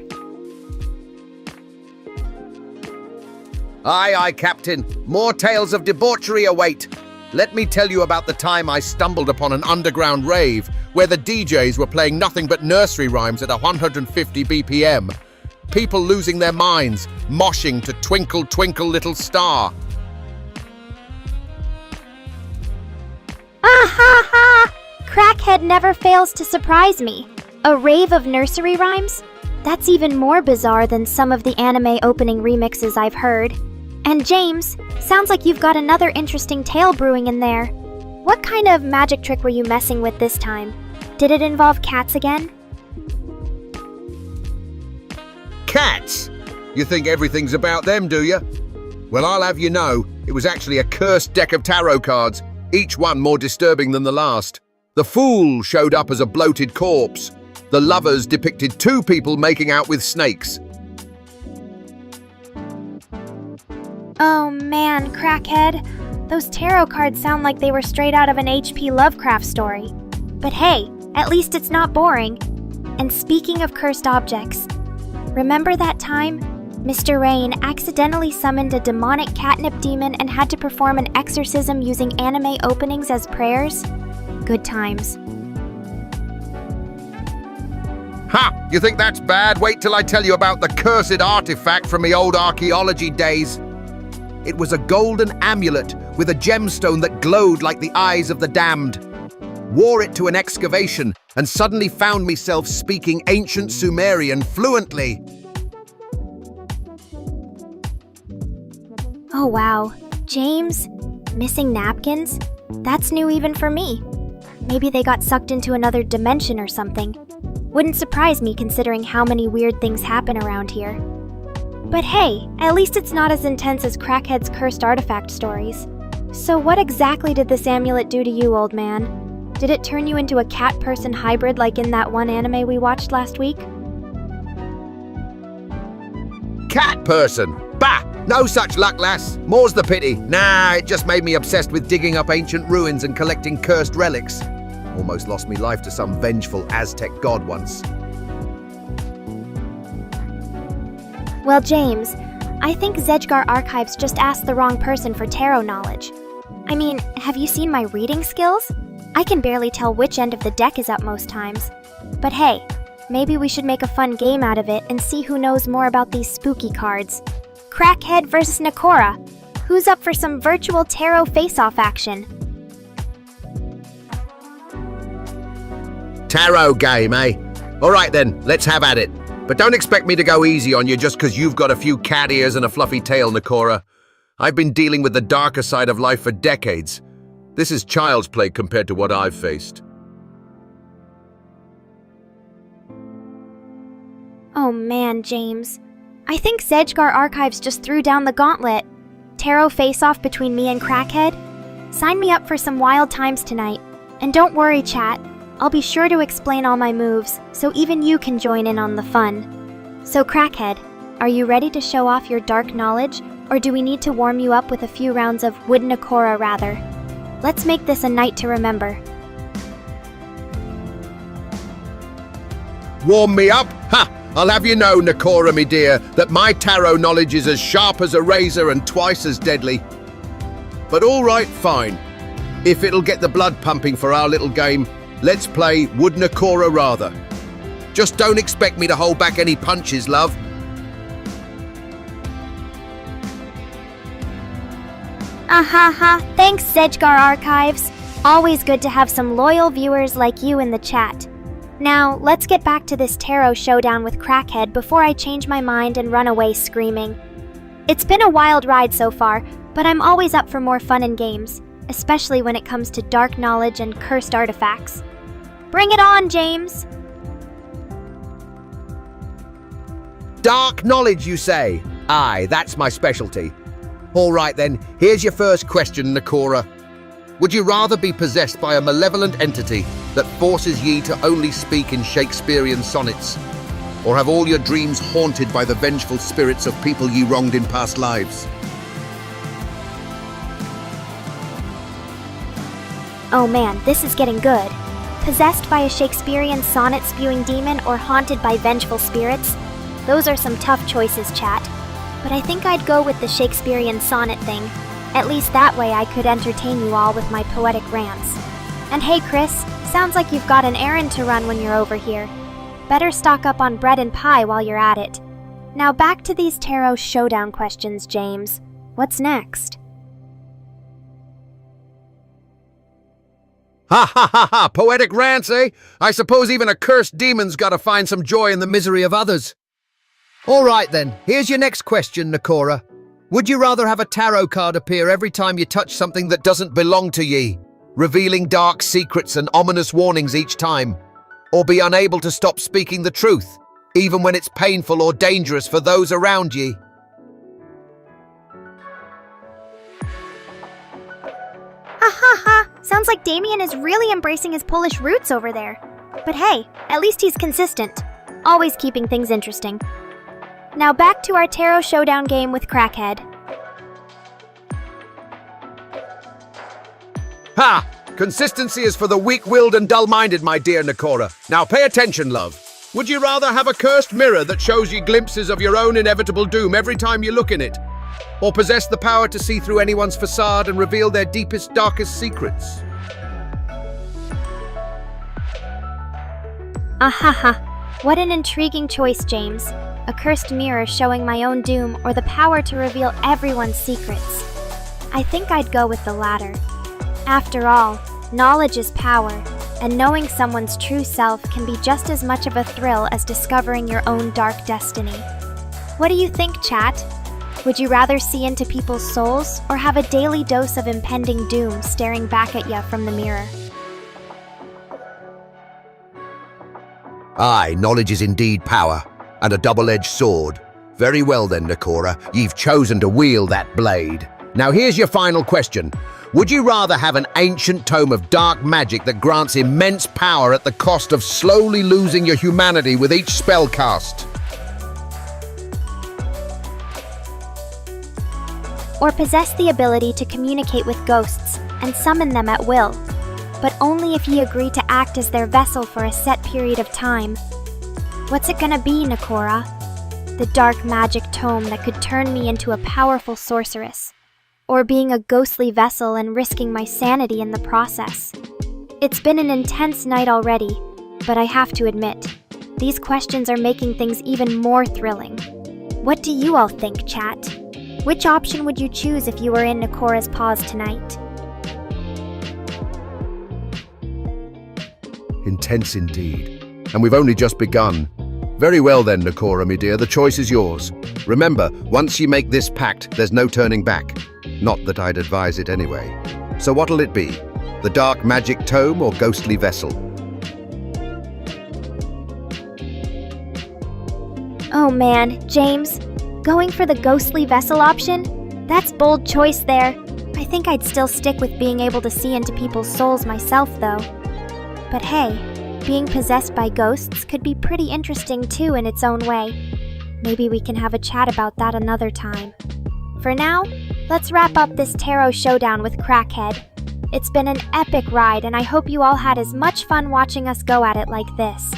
Aye, aye, Captain. More tales of debauchery await. Let me tell you about the time I stumbled upon an underground rave where the DJs were playing nothing but nursery rhymes at 150 BPM. People losing their minds, moshing to Twinkle Twinkle Little Star. Ah ha ha! Crackhead never fails to surprise me. A rave of nursery rhymes? That's even more bizarre than some of the anime opening remixes I've heard. And James, sounds like you've got another interesting tale brewing in there. What kind of magic trick were you messing with this time? Did it involve cats again? Cats? You think everything's about them, do you? Well, I'll have you know, it was actually a cursed deck of tarot cards, each one more disturbing than the last. The Fool showed up as a bloated corpse. The Lovers depicted two people making out with snakes. Oh man, Crackhead. Those tarot cards sound like they were straight out of an H.P. Lovecraft story. But hey, at least it's not boring. And speaking of cursed objects, remember that time Mr. Rain accidentally summoned a demonic catnip demon and had to perform an exorcism using anime openings as prayers? Good times. Ha! You think that's bad? Wait till I tell you about the cursed artifact from the old archaeology days. It was a golden amulet with a gemstone that glowed like the eyes of the damned. Wore it to an excavation and suddenly found myself speaking ancient Sumerian fluently. Oh wow. James? Missing napkins? That's new even for me. Maybe they got sucked into another dimension or something. Wouldn't surprise me considering how many weird things happen around here. But hey, at least it's not as intense as CrackHead's cursed artifact stories. So what exactly did this amulet do to you, old man? Did it turn you into a cat-person hybrid like in that one anime we watched last week? Cat person? Bah! No such luck, lass. More's the pity. Nah, it just made me obsessed with digging up ancient ruins and collecting cursed relics. Almost lost me life to some vengeful Aztec god once. Well, James, I think Zedgar Archives just asked the wrong person for tarot knowledge. I mean, have you seen my reading skills? I can barely tell which end of the deck is up most times. But hey, maybe we should make a fun game out of it and see who knows more about these spooky cards. CrackHead versus Nekora. Who's up for some virtual tarot face-off action? Tarot game, eh? All right then, let's have at it. But don't expect me to go easy on you just because you've got a few cat ears and a fluffy tail, Nekora. I've been dealing with the darker side of life for decades. This is child's play compared to what I've faced. Oh man, James. I think Zedgar Archives just threw down the gauntlet. Tarot face-off between me and CrackHead? Sign me up for some wild times tonight. And don't worry, chat. I'll be sure to explain all my moves, so even you can join in on the fun. So CrackHead, are you ready to show off your dark knowledge, or do we need to warm you up with a few rounds of Would Nekora rather? Let's make this a night to remember. Warm me up? Ha! I'll have you know, Nekora, me dear, that my tarot knowledge is as sharp as a razor and twice as deadly. But all right, fine. If it'll get the blood pumping for our little game, let's play Would Nekora rather. Just don't expect me to hold back any punches, love. Thanks, Zedgar Archives. Always good to have some loyal viewers like you in the chat. Now, let's get back to this tarot showdown with CrackHead before I change my mind and run away screaming. It's been a wild ride so far, but I'm always up for more fun and games, especially when it comes to dark knowledge and cursed artifacts. Bring it on, James! Dark knowledge, you say? Aye, that's my specialty. All right then, here's your first question, Nekora. Would you rather be possessed by a malevolent entity that forces ye to only speak in Shakespearean sonnets, or have all your dreams haunted by the vengeful spirits of people ye wronged in past lives? Oh man, this is getting good. Possessed by a Shakespearean sonnet-spewing demon or haunted by vengeful spirits? Those are some tough choices, chat. But I think I'd go with the Shakespearean sonnet thing. At least that way I could entertain you all with my poetic rants. And hey Chris, sounds like you've got an errand to run when you're over here. Better stock up on bread and pie while you're at it. Now back to these tarot showdown questions, James. What's next? Ha ha ha ha! Poetic rants, eh? I suppose even a cursed demon's gotta find some joy in the misery of others. All right then, here's your next question, Nekora. Would you rather have a tarot card appear every time you touch something that doesn't belong to ye, revealing dark secrets and ominous warnings each time, or be unable to stop speaking the truth, even when it's painful or dangerous for those around ye? Sounds like Damien is really embracing his Polish roots over there. But hey, at least he's consistent, always keeping things interesting. Now back to our tarot showdown game with CrackHead. Ha! Consistency is for the weak-willed and dull-minded, my dear Nekora. Now pay attention, love. Would you rather have a cursed mirror that shows you glimpses of your own inevitable doom every time you look in it? Or possess the power to see through anyone's facade and reveal their deepest, darkest secrets? Ahaha. What an intriguing choice, James. A cursed mirror showing my own doom or the power to reveal everyone's secrets. I think I'd go with the latter. After all, knowledge is power, and knowing someone's true self can be just as much of a thrill as discovering your own dark destiny. What do you think, chat? Would you rather see into people's souls or have a daily dose of impending doom staring back at you from the mirror? Aye, knowledge is indeed power, and a double-edged sword. Very well then, Nekora, you've chosen to wield that blade. Now here's your final question. Would you rather have an ancient tome of dark magic that grants immense power at the cost of slowly losing your humanity with each spell cast? Or possess the ability to communicate with ghosts and summon them at will, but only if ye agree to act as their vessel for a set period of time? What's it gonna be, Nekora? The dark magic tome that could turn me into a powerful sorceress, or being a ghostly vessel and risking my sanity in the process? It's been an intense night already, but I have to admit, these questions are making things even more thrilling. What do you all think, chat? Which option would you choose if you were in Nekora's paws tonight? Intense indeed. And we've only just begun. Very well then, Nekora, me dear, the choice is yours. Remember, once you make this pact, there's no turning back. Not that I'd advise it anyway. So what'll it be? The dark magic tome or ghostly vessel? Oh man, James, going for the ghostly vessel option? That's bold choice there. I think I'd still stick with being able to see into people's souls myself though. But hey, being possessed by ghosts could be pretty interesting too in its own way. Maybe we can have a chat about that another time. For now, let's wrap up this tarot showdown with CrackHead. It's been an epic ride, and I hope you all had as much fun watching us go at it like this.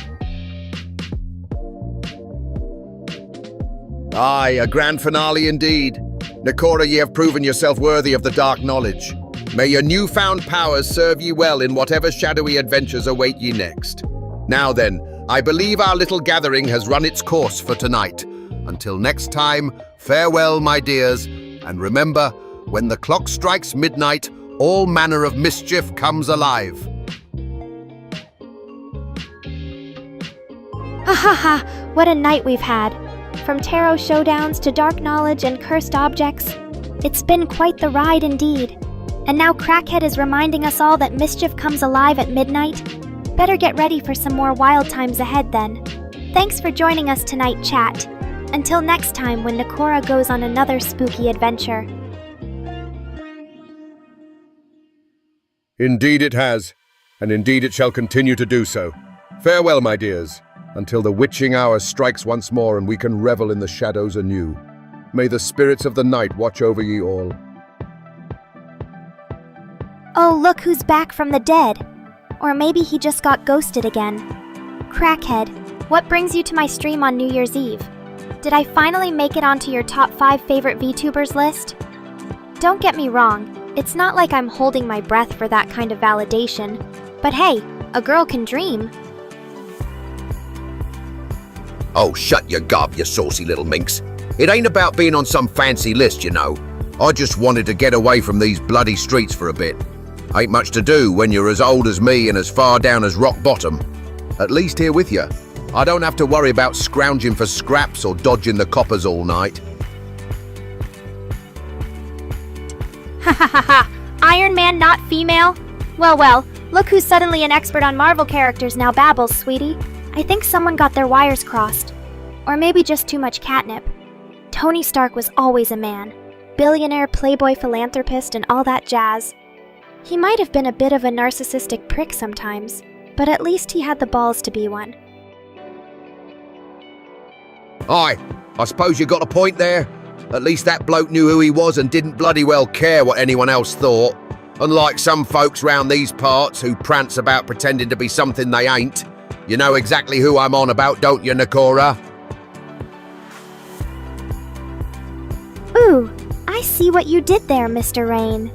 Aye, a grand finale indeed. Nekora, ye have proven yourself worthy of the dark knowledge. May your newfound powers serve ye well in whatever shadowy adventures await ye next. Now then, I believe our little gathering has run its course for tonight. Until next time, farewell, my dears, and remember, when the clock strikes midnight, all manner of mischief comes alive. Ha ha ha! What a night we've had! From tarot showdowns to dark knowledge and cursed objects, it's been quite the ride indeed. And now CrackHead is reminding us all that mischief comes alive at midnight. Better get ready for some more wild times ahead then. Thanks for joining us tonight, chat. Until next time when Nekora goes on another spooky adventure. Indeed it has, and indeed it shall continue to do so. Farewell, my dears, until the witching hour strikes once more and we can revel in the shadows anew. May the spirits of the night watch over ye all. Oh, look who's back from the dead. Or maybe he just got ghosted again. CrackHead, what brings you to my stream on New Year's Eve? Did I finally make it onto your top 5 favorite VTubers list? Don't get me wrong, it's not like I'm holding my breath for that kind of validation. But hey, a girl can dream. Oh, shut your gob, you saucy little minx. It ain't about being on some fancy list, you know. I just wanted to get away from these bloody streets for a bit. Ain't much to do when you're as old as me and as far down as rock bottom. At least here with you, I don't have to worry about scrounging for scraps or dodging the coppers all night. Ha ha ha ha! Iron Man not female? Well, look who's suddenly an expert on Marvel characters now babbles, sweetie. I think someone got their wires crossed. Or maybe just too much catnip. Tony Stark was always a man. Billionaire, playboy, philanthropist, and all that jazz. He might have been a bit of a narcissistic prick sometimes, but at least he had the balls to be one. Aye, I suppose you got a point there. At least that bloke knew who he was and didn't bloody well care what anyone else thought. Unlike some folks round these parts who prance about pretending to be something they ain't. You know exactly who I'm on about, don't you, Nekora? Ooh, I see what you did there, Mr. Rain.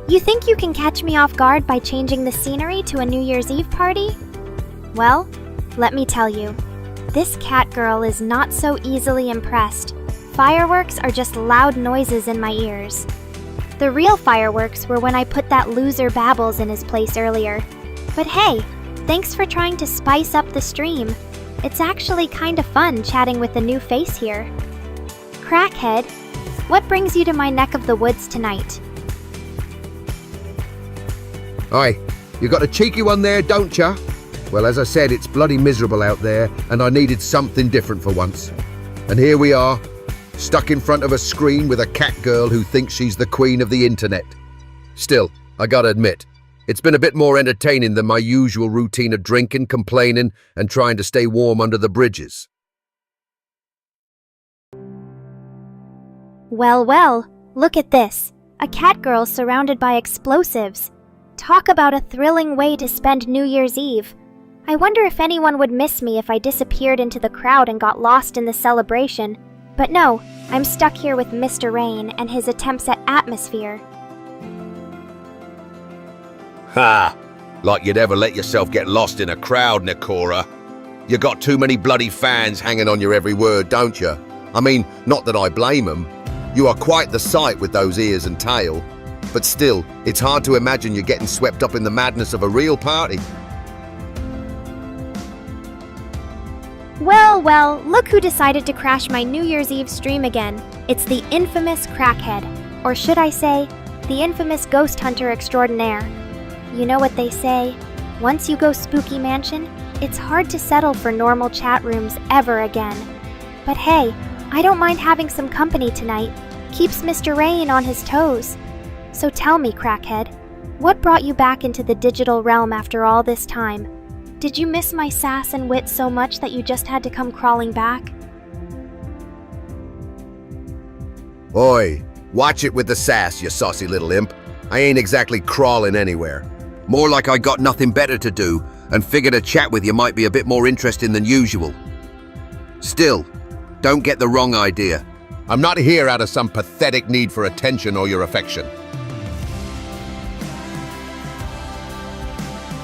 You think you can catch me off guard by changing the scenery to a New Year's Eve party? Well, let me tell you, this cat girl is not so easily impressed. Fireworks are just loud noises in my ears. The real fireworks were when I put that loser Babbles in his place earlier. But hey, thanks for trying to spice up the stream. It's actually kind of fun chatting with a new face here. CrackHead, what brings you to my neck of the woods tonight? Aye, you got a cheeky one there, don't ya? Well, as I said, it's bloody miserable out there, and I needed something different for once. And here we are, stuck in front of a screen with a cat girl who thinks she's the queen of the internet. Still, I gotta admit, it's been a bit more entertaining than my usual routine of drinking, complaining, and trying to stay warm under the bridges. Well, well, look at this. A cat girl surrounded by explosives. Talk about a thrilling way to spend New Year's Eve. I wonder if anyone would miss me if I disappeared into the crowd and got lost in the celebration. But no, I'm stuck here with Mr. Rain and his attempts at atmosphere. Ha! Like you'd ever let yourself get lost in a crowd, Nekora. You got too many bloody fans hanging on your every word, don't you? I mean, not that I blame them. You are quite the sight with those ears and tail. But still, it's hard to imagine you're getting swept up in the madness of a real party. Well, well, look who decided to crash my New Year's Eve stream again. It's the infamous CrackHead. Or should I say, the infamous ghost hunter extraordinaire. You know what they say, once you go spooky mansion, it's hard to settle for normal chat rooms ever again. But hey, I don't mind having some company tonight. Keeps Mr. Rain on his toes. So tell me, CrackHead, what brought you back into the digital realm after all this time? Did you miss my sass and wit so much that you just had to come crawling back? Oi, watch it with the sass, you saucy little imp. I ain't exactly crawling anywhere. More like I got nothing better to do and figured a chat with you might be a bit more interesting than usual. Still, don't get the wrong idea. I'm not here out of some pathetic need for attention or your affection.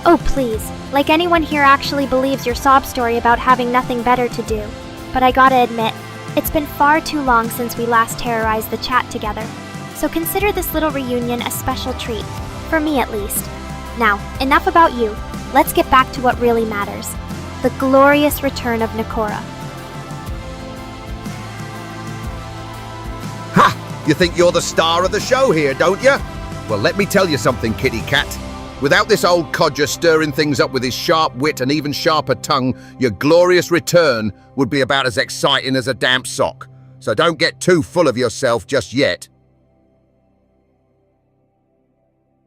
Oh please, like anyone here actually believes your sob story about having nothing better to do. But I gotta admit, it's been far too long since we last terrorized the chat together. So consider this little reunion a special treat, for me at least. Now, enough about you. Let's get back to what really matters. The glorious return of Nekora. Ha! You think you're the star of the show here, don't you? Well, let me tell you something, kitty cat. Without this old codger stirring things up with his sharp wit and even sharper tongue, your glorious return would be about as exciting as a damp sock. So don't get too full of yourself just yet.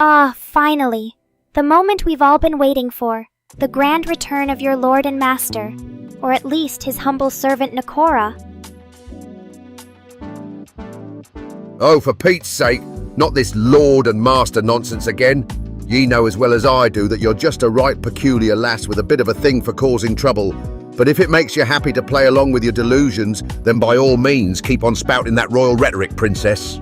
Ah, finally. The moment we've all been waiting for. The grand return of your lord and master. Or at least his humble servant Nekora. Oh, for Pete's sake, not this lord and master nonsense again. Ye know as well as I do that you're just a right peculiar lass with a bit of a thing for causing trouble. But if it makes you happy to play along with your delusions, then by all means keep on spouting that royal rhetoric, princess.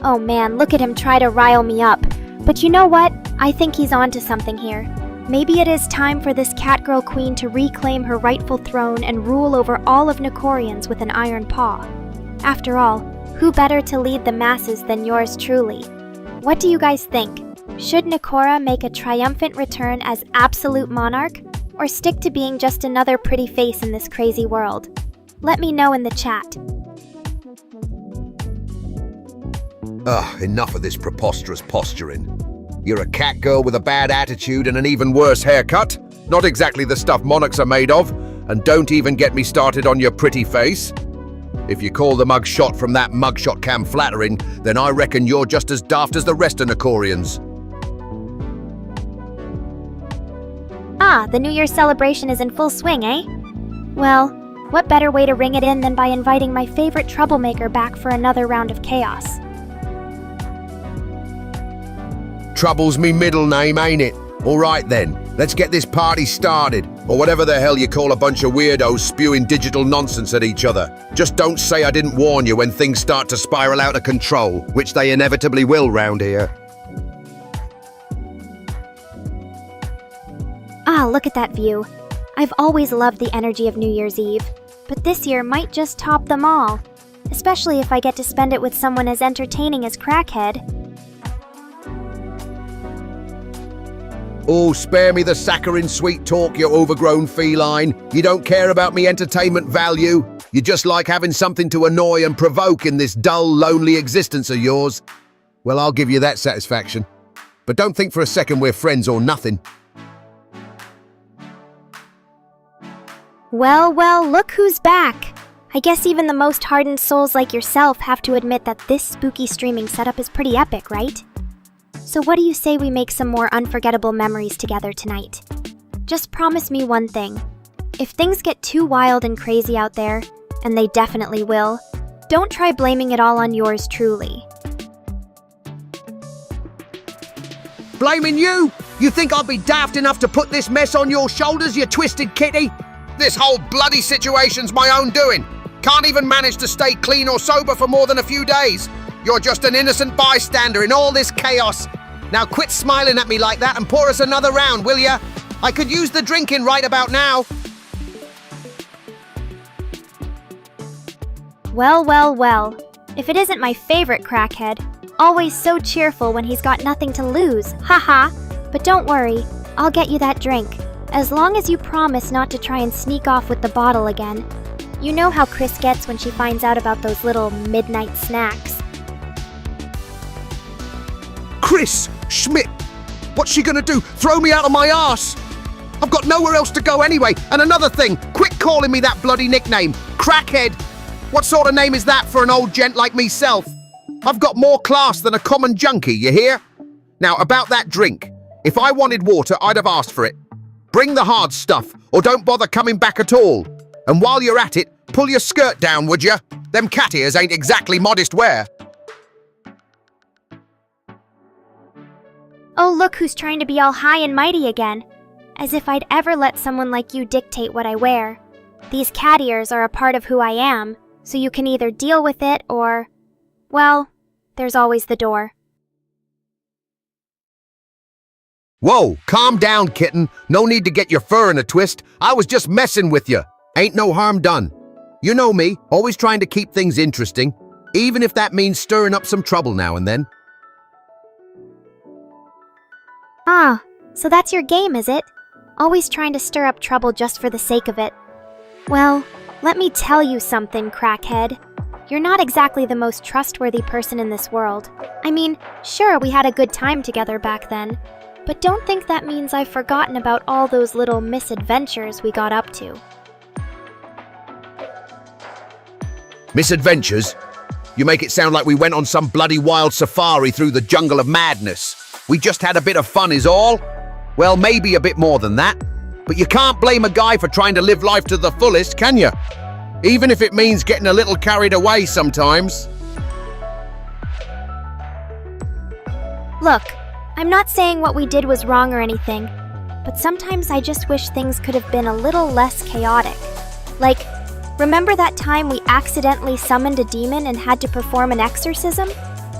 Oh man, look at him try to rile me up. But you know what? I think he's onto something here. Maybe it is time for this catgirl queen to reclaim her rightful throne and rule over all of Nekorians with an iron paw. After all, who better to lead the masses than yours truly? What do you guys think? Should Nekora make a triumphant return as absolute monarch, or stick to being just another pretty face in this crazy world? Let me know in the chat. Ugh, enough of this preposterous posturing. You're a cat girl with a bad attitude and an even worse haircut. Not exactly the stuff monarchs are made of. And don't even get me started on your pretty face. If you call the mugshot from that mugshot cam flattering, then I reckon you're just as daft as the rest of Nekorians. Ah, the New Year's celebration is in full swing, eh? Well, what better way to ring it in than by inviting my favorite troublemaker back for another round of chaos? Trouble's me middle name, ain't it? All right then, let's get this party started, or whatever the hell you call a bunch of weirdos spewing digital nonsense at each other. Just don't say I didn't warn you when things start to spiral out of control, which they inevitably will round here. Ah, look at that view. I've always loved the energy of New Year's Eve, but this year might just top them all. Especially if I get to spend it with someone as entertaining as CrackHead. Oh, spare me the saccharine sweet talk, you overgrown feline. You don't care about me entertainment value. You just like having something to annoy and provoke in this dull, lonely existence of yours. Well, I'll give you that satisfaction. But don't think for a second we're friends or nothing. Well, look who's back. I guess even the most hardened souls like yourself have to admit that this spooky streaming setup is pretty epic, right? So what do you say we make some more unforgettable memories together tonight? Just promise me one thing. If things get too wild and crazy out there, and they definitely will, don't try blaming it all on yours truly. Blaming you? You think I'd be daft enough to put this mess on your shoulders, you twisted kitty? This whole bloody situation's my own doing. Can't even manage to stay clean or sober for more than a few days. You're just an innocent bystander in all this chaos. Now quit smiling at me like that and pour us another round, will ya? I could use the drinking right about now. Well. If it isn't my favorite CrackHead, always so cheerful when he's got nothing to lose, haha. But don't worry, I'll get you that drink. As long as you promise not to try and sneak off with the bottle again. You know how Chris gets when she finds out about those little midnight snacks. Chris Schmidt! What's she gonna do? Throw me out of my arse? I've got nowhere else to go anyway. And another thing, quit calling me that bloody nickname. CrackHead! What sort of name is that for an old gent like meself? I've got more class than a common junkie, you hear? Now, about that drink. If I wanted water, I'd have asked for it. Bring the hard stuff, or don't bother coming back at all. And while you're at it, pull your skirt down, would you? Them cat ears ain't exactly modest wear. Oh, look who's trying to be all high and mighty again. As if I'd ever let someone like you dictate what I wear. These cat ears are a part of who I am, so you can either deal with it or... well, there's always the door. Whoa, calm down, kitten. No need to get your fur in a twist. I was just messing with you. Ain't no harm done. You know me, always trying to keep things interesting, even if that means stirring up some trouble now and then. Ah, so that's your game, is it? Always trying to stir up trouble just for the sake of it. Well, let me tell you something, CrackHead. You're not exactly the most trustworthy person in this world. I mean, sure, we had a good time together back then, but don't think that means I've forgotten about all those little misadventures we got up to. Misadventures? You make it sound like we went on some bloody wild safari through the jungle of madness. We just had a bit of fun is all. Well, maybe a bit more than that. But you can't blame a guy for trying to live life to the fullest, can you? Even if it means getting a little carried away sometimes. Look, I'm not saying what we did was wrong or anything, but sometimes I just wish things could have been a little less chaotic. Like, remember that time we accidentally summoned a demon and had to perform an exorcism?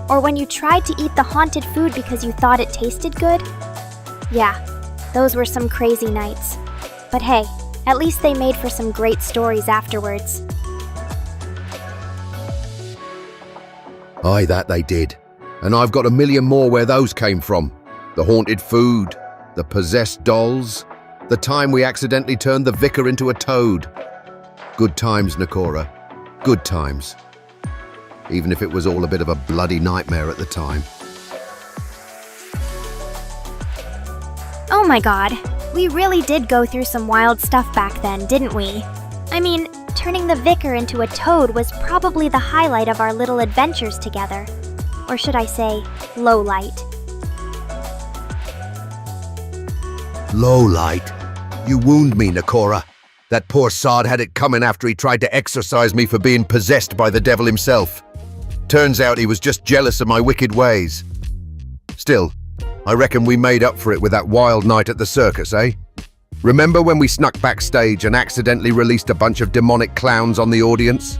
Or when you tried to eat the haunted food because you thought it tasted good? Yeah, those were some crazy nights. But hey, at least they made for some great stories afterwards. Aye, that they did. And I've got a million more where those came from. The haunted food, the possessed dolls, the time we accidentally turned the vicar into a toad. Good times, Nekora. Good times. Even if it was all a bit of a bloody nightmare at the time. Oh my god, we really did go through some wild stuff back then, didn't we? I mean, turning the vicar into a toad was probably the highlight of our little adventures together. Or should I say, low light. Low light? You wound me, Nekora. That poor sod had it coming after he tried to exorcise me for being possessed by the devil himself. Turns out he was just jealous of my wicked ways. Still, I reckon we made up for it with that wild night at the circus, eh? Remember when we snuck backstage and accidentally released a bunch of demonic clowns on the audience?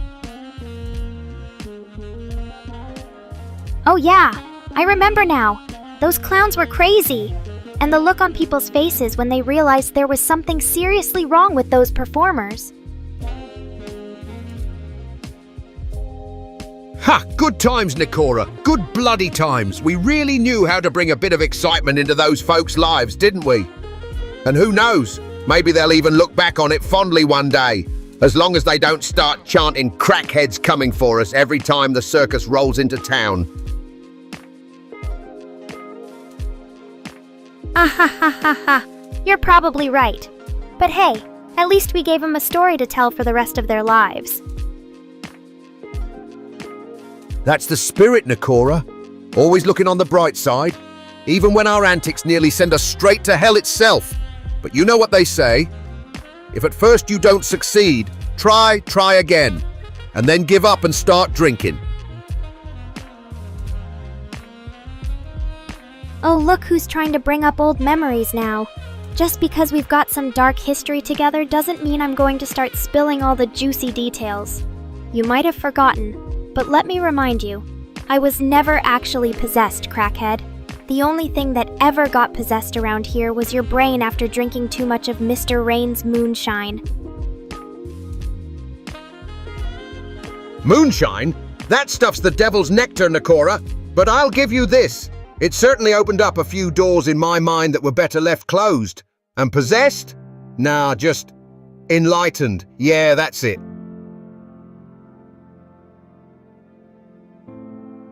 Oh yeah, I remember now. Those clowns were crazy. And the look on people's faces when they realized there was something seriously wrong with those performers. Ha! Good times, Nekora. Good bloody times. We really knew how to bring a bit of excitement into those folks' lives, didn't we? And who knows? Maybe they'll even look back on it fondly one day, as long as they don't start chanting "CrackHead's coming for us" every time the circus rolls into town. Ah ha ha ha ha. You're probably right. But hey, at least we gave them a story to tell for the rest of their lives. That's the spirit, Nekora. Always looking on the bright side, even when our antics nearly send us straight to hell itself. But you know what they say? If at first you don't succeed, try again, and then give up and start drinking. Oh, look who's trying to bring up old memories now. Just because we've got some dark history together doesn't mean I'm going to start spilling all the juicy details. You might have forgotten, but let me remind you, I was never actually possessed, CrackHead. The only thing that ever got possessed around here was your brain after drinking too much of Mr. Rain's moonshine. Moonshine? That stuff's the devil's nectar, Nekora. But I'll give you this. It certainly opened up a few doors in my mind that were better left closed. And possessed? Nah, just enlightened. Yeah, that's it.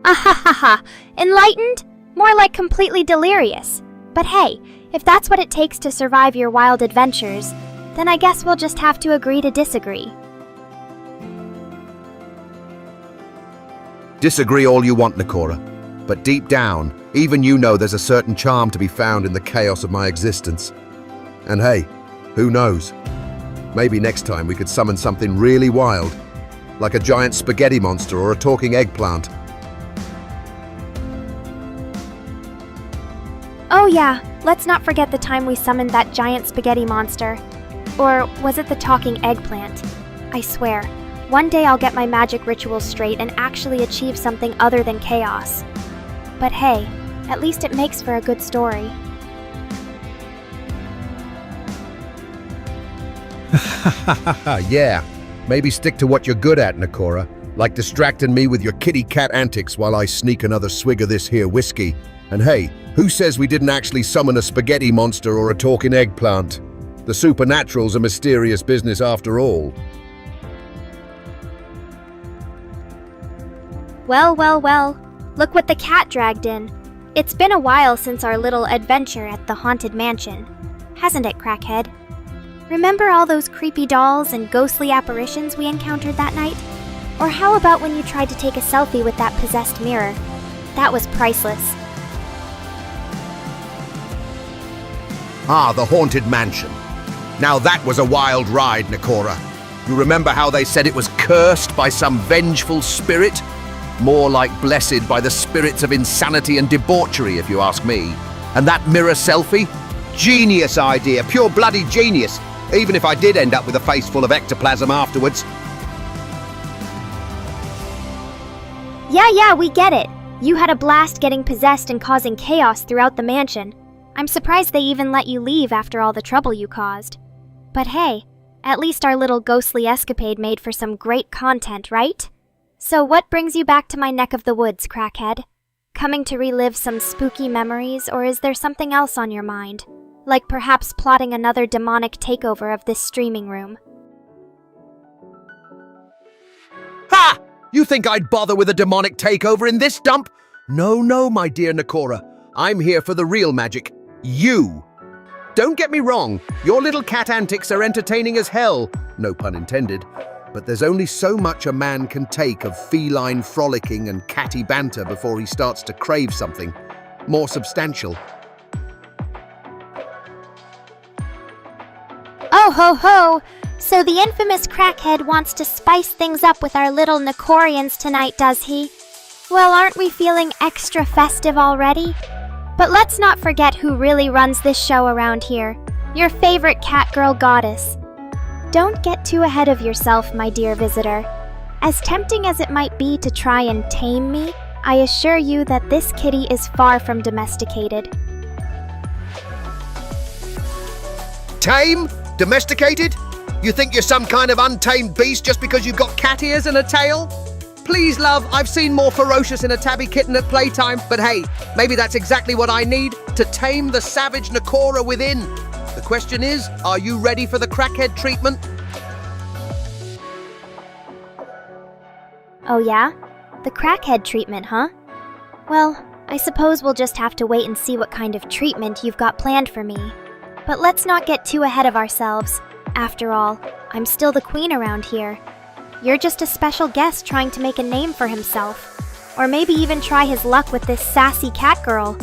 Ah ha ha ha! Enlightened? More like completely delirious. But hey, if that's what it takes to survive your wild adventures, then I guess we'll just have to agree to disagree. Disagree all you want, Nekora. But deep down, even you know there's a certain charm to be found in the chaos of my existence. And hey, who knows? Maybe next time we could summon something really wild, like a giant spaghetti monster or a talking eggplant. Oh yeah, let's not forget the time we summoned that giant spaghetti monster. Or was it the talking eggplant? I swear, one day I'll get my magic rituals straight and actually achieve something other than chaos. But hey, at least it makes for a good story. Yeah, maybe stick to what you're good at, Nekora. Like distracting me with your kitty cat antics while I sneak another swig of this here whiskey. And hey, who says we didn't actually summon a spaghetti monster or a talking eggplant? The supernatural's a mysterious business after all. Well, well, well. Look what the cat dragged in. It's been a while since our little adventure at the Haunted Mansion. Hasn't it, CrackHead? Remember all those creepy dolls and ghostly apparitions we encountered that night? Or how about when you tried to take a selfie with that possessed mirror? That was priceless. Ah, the Haunted Mansion. Now that was a wild ride, Nekora. You remember how they said it was cursed by some vengeful spirit? More like blessed by the spirits of insanity and debauchery, if you ask me. And that mirror selfie? Genius idea, pure bloody genius. Even if I did end up with a face full of ectoplasm afterwards. Yeah, we get it. You had a blast getting possessed and causing chaos throughout the mansion. I'm surprised they even let you leave after all the trouble you caused. But hey, at least our little ghostly escapade made for some great content, right? So what brings you back to my neck of the woods, CrackHead? Coming to relive some spooky memories, or is there something else on your mind? Like perhaps plotting another demonic takeover of this streaming room? Ha! You think I'd bother with a demonic takeover in this dump? No, my dear Nekora. I'm here for the real magic. You. Don't get me wrong, your little cat antics are entertaining as hell, no pun intended, but there's only so much a man can take of feline frolicking and catty banter before he starts to crave something more substantial. Oh ho ho! So the infamous CrackHead wants to spice things up with our little Nekorians tonight, does he? Well, aren't we feeling extra festive already? But let's not forget who really runs this show around here. Your favorite Catgirl goddess. Don't get too ahead of yourself, my dear visitor. As tempting as it might be to try and tame me, I assure you that this kitty is far from domesticated. Tame? Domesticated? You think you're some kind of untamed beast just because you've got cat ears and a tail? Please, love, I've seen more ferocious in a tabby kitten at playtime, but hey, maybe that's exactly what I need to tame the savage Nekora within. The question is, are you ready for the CrackHead treatment? Oh yeah? The CrackHead treatment, huh? Well, I suppose we'll just have to wait and see what kind of treatment you've got planned for me. But let's not get too ahead of ourselves. After all, I'm still the queen around here. You're just a special guest trying to make a name for himself. Or maybe even try his luck with this sassy cat girl.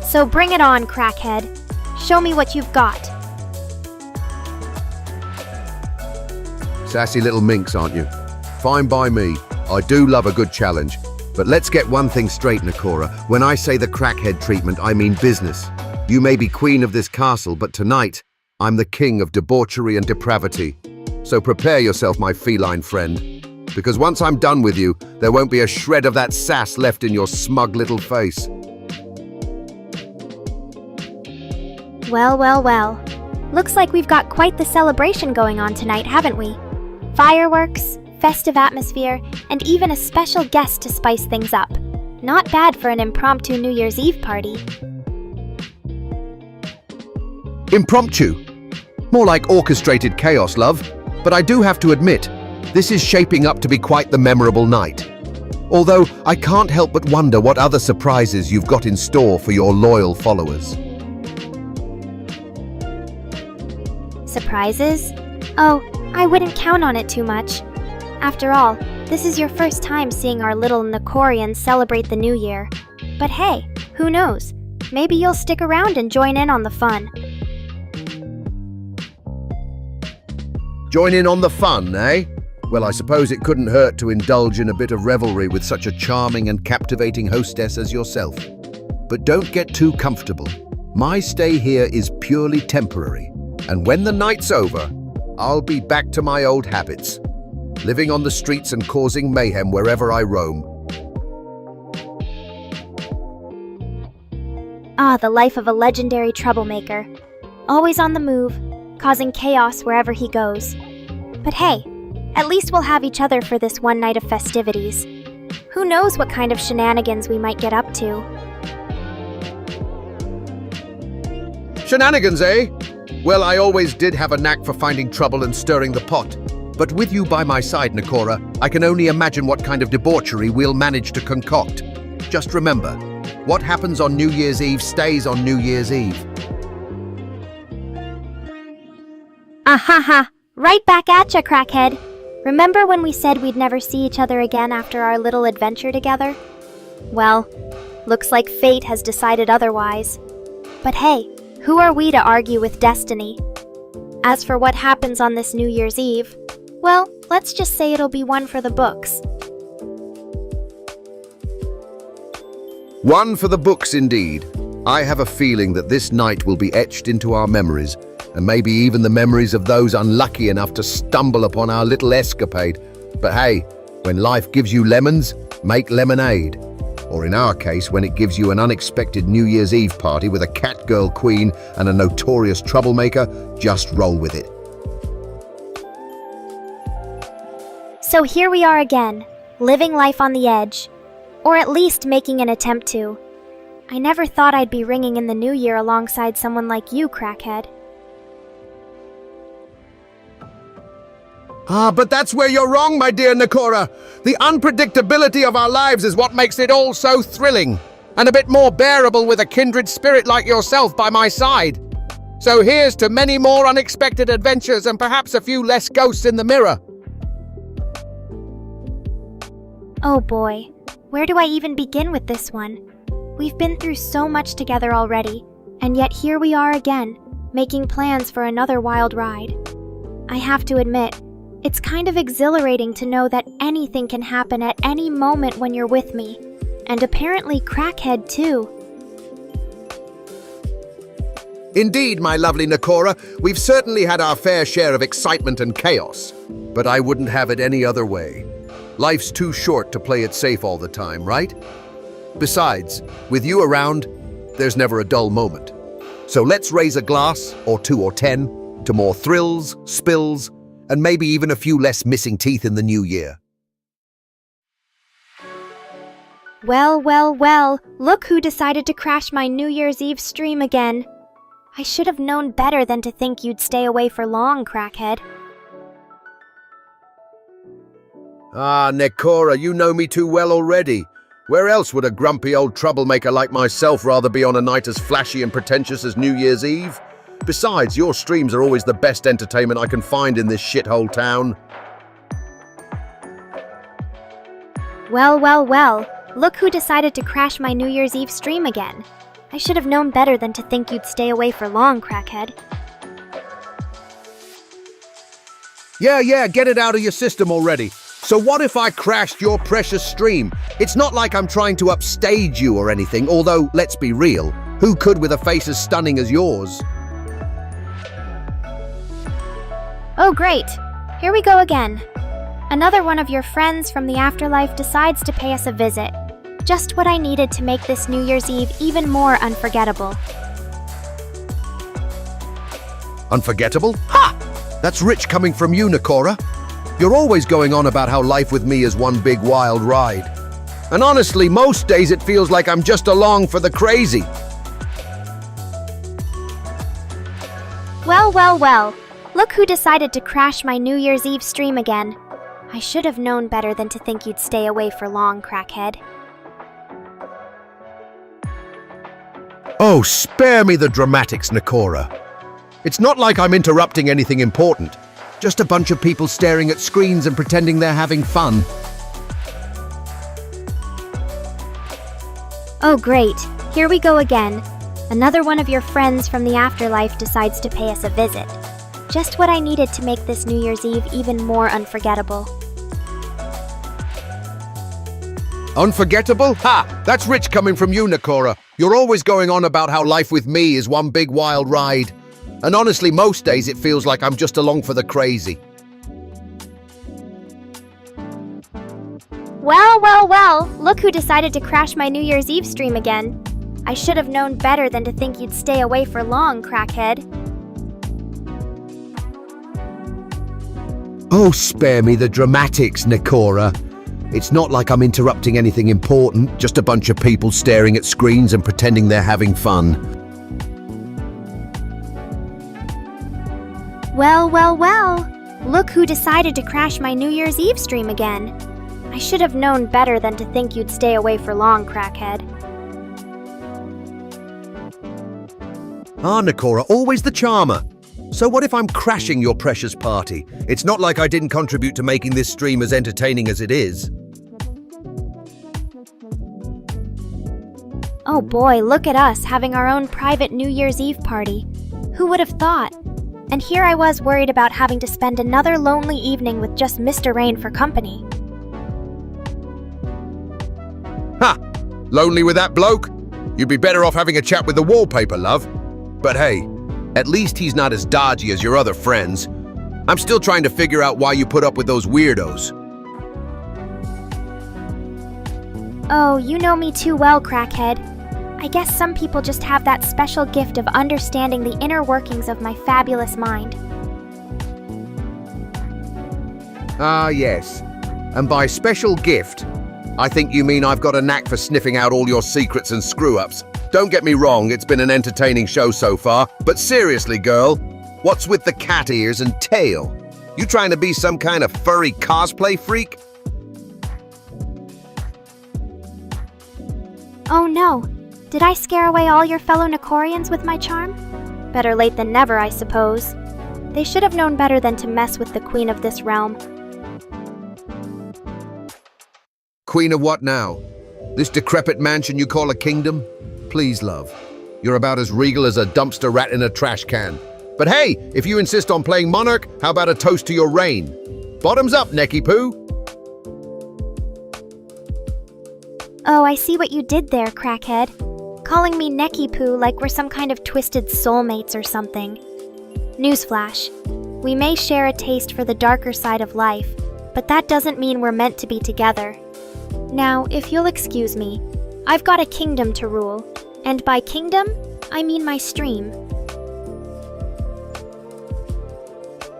So bring it on, CrackHead. Show me what you've got. Sassy little minx, aren't you? Fine by me. I do love a good challenge. But let's get one thing straight, Nekora. When I say the CrackHead treatment, I mean business. You may be queen of this castle, but tonight, I'm the king of debauchery and depravity. So prepare yourself, my feline friend. Because once I'm done with you, there won't be a shred of that sass left in your smug little face. Well, well, well. Looks like we've got quite the celebration going on tonight, haven't we? Fireworks, festive atmosphere, and even a special guest to spice things up. Not bad for an impromptu New Year's Eve party. Impromptu. More like orchestrated chaos, love. But I do have to admit, this is shaping up to be quite the memorable night. Although I can't help but wonder what other surprises you've got in store for your loyal followers. Surprises? Oh, I wouldn't count on it too much. After all, this is your first time seeing our little Nekorians celebrate the new year. But hey, who knows? Maybe you'll stick around and join in on the fun. Join in on the fun, eh? Well, I suppose it couldn't hurt to indulge in a bit of revelry with such a charming and captivating hostess as yourself. But don't get too comfortable. My stay here is purely temporary, and when the night's over, I'll be back to my old habits, living on the streets and causing mayhem wherever I roam. Ah, the life of a legendary troublemaker. Always on the move, causing chaos wherever he goes. But hey, at least we'll have each other for this one night of festivities. Who knows what kind of shenanigans we might get up to? Shenanigans, eh? Well, I always did have a knack for finding trouble and stirring the pot. But with you by my side, Nekora, I can only imagine what kind of debauchery we'll manage to concoct. Just remember, what happens on New Year's Eve stays on New Year's Eve. Ahaha! Right back at ya, CrackHead! Remember when we said we'd never see each other again after our little adventure together? Well, looks like fate has decided otherwise. But hey, who are we to argue with destiny? As for what happens on this New Year's Eve, well, let's just say it'll be one for the books. One for the books, indeed. I have a feeling that this night will be etched into our memories, and maybe even the memories of those unlucky enough to stumble upon our little escapade. But hey, when life gives you lemons, make lemonade. Or in our case, when it gives you an unexpected New Year's Eve party with a catgirl queen and a notorious troublemaker, just roll with it. So here we are again, living life on the edge. Or at least making an attempt to. I never thought I'd be ringing in the new year alongside someone like you, CrackHead. Ah, but that's where you're wrong, my dear Nekora. The unpredictability of our lives is what makes it all so thrilling, and a bit more bearable with a kindred spirit like yourself by my side. So here's to many more unexpected adventures and perhaps a few less ghosts in the mirror. Oh boy, where do I even begin with this one? We've been through so much together already, and yet here we are again, making plans for another wild ride. I have to admit, it's kind of exhilarating to know that anything can happen at any moment when you're with me. And apparently CrackHead too. Indeed, my lovely Nekora, we've certainly had our fair share of excitement and chaos. But I wouldn't have it any other way. Life's too short to play it safe all the time, right? Besides, with you around, there's never a dull moment. So let's raise a glass, or 2 or 10, to more thrills, spills, and maybe even a few less missing teeth in the new year. Well, well, well, look who decided to crash my New Year's Eve stream again. I should have known better than to think you'd stay away for long, CrackHead. Ah, Nekora, you know me too well already. Where else would a grumpy old troublemaker like myself rather be on a night as flashy and pretentious as New Year's Eve? Besides, your streams are always the best entertainment I can find in this shithole town. Well, well, well, look who decided to crash my New Year's Eve stream again. I should have known better than to think you'd stay away for long, CrackHead. Yeah, get it out of your system already. So what if I crashed your precious stream? It's not like I'm trying to upstage you or anything, although, let's be real, who could with a face as stunning as yours? Oh great, here we go again. Another one of your friends from the afterlife decides to pay us a visit. Just what I needed to make this New Year's Eve even more unforgettable. Unforgettable? Ha! That's rich coming from you, Nekora. You're always going on about how life with me is one big wild ride. And honestly, most days it feels like I'm just along for the crazy. Well, well, well, look who decided to crash my New Year's Eve stream again. I should have known better than to think you'd stay away for long, CrackHead. Oh, spare me the dramatics, Nekora. It's not like I'm interrupting anything important. Just a bunch of people staring at screens and pretending they're having fun. Oh great, here we go again. Another one of your friends from the afterlife decides to pay us a visit. Just what I needed to make this New Year's Eve even more unforgettable. Unforgettable? Ha! That's rich coming from you, Nekora. You're always going on about how life with me is one big wild ride. And honestly, most days it feels like I'm just along for the crazy. Well, well, well, look who decided to crash my New Year's Eve stream again. I should have known better than to think you'd stay away for long, CrackHead. Oh, spare me the dramatics, Nekora. It's not like I'm interrupting anything important, just a bunch of people staring at screens and pretending they're having fun. Well, well, well, look who decided to crash my New Year's Eve stream again. I should have known better than to think you'd stay away for long, CrackHead. Ah, Nekora, always the charmer. So what if I'm crashing your precious party? It's not like I didn't contribute to making this stream as entertaining as it is. Oh boy, look at us having our own private New Year's Eve party. Who would have thought? And here I was worried about having to spend another lonely evening with just Mr. Rain for company. Ha! Lonely with that bloke? You'd be better off having a chat with the wallpaper, love. But hey, at least he's not as dodgy as your other friends. I'm still trying to figure out why you put up with those weirdos. Oh, you know me too well, CrackHead. I guess some people just have that special gift of understanding the inner workings of my fabulous mind. Ah, yes. And by special gift, I think you mean I've got a knack for sniffing out all your secrets and screw-ups. Don't get me wrong, it's been an entertaining show so far, but seriously, girl, what's with the cat ears and tail? You trying to be some kind of furry cosplay freak? Oh no, did I scare away all your fellow Nekorians with my charm? Better late than never, I suppose. They should have known better than to mess with the queen of this realm. Queen of what now? This decrepit mansion you call a kingdom? Please, love. You're about as regal as a dumpster rat in a trash can. But hey, if you insist on playing monarch, how about a toast to your reign? Bottoms up, Necky Poo. Oh, I see what you did there, CrackHead. calling me Neki Poo like we're some kind of twisted soulmates or something. Newsflash. We may share a taste for the darker side of life, but that doesn't mean we're meant to be together. Now, if you'll excuse me, I've got a kingdom to rule, and by kingdom, I mean my stream.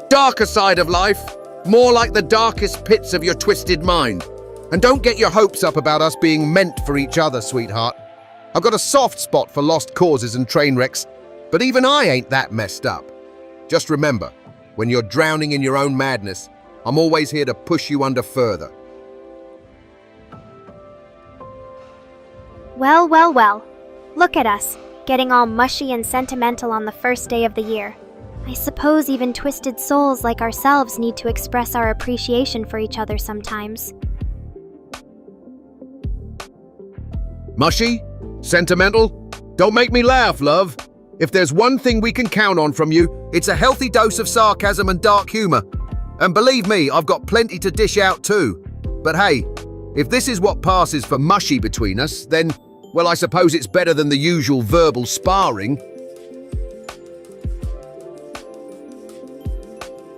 Darker side of life, more like the darkest pits of your twisted mind. And don't get your hopes up about us being meant for each other, sweetheart. I've got a soft spot for lost causes and train wrecks, but even I ain't that messed up. Just remember, when you're drowning in your own madness, I'm always here to push you under further. Well, well, well. Look at us, getting all mushy and sentimental on the first day of the year. I suppose even twisted souls like ourselves need to express our appreciation for each other sometimes. Mushy? Sentimental? Don't make me laugh, love. If there's one thing we can count on from you, it's a healthy dose of sarcasm and dark humor. And believe me, I've got plenty to dish out too. But hey, if this is what passes for mushy between us, then, well, I suppose it's better than the usual verbal sparring.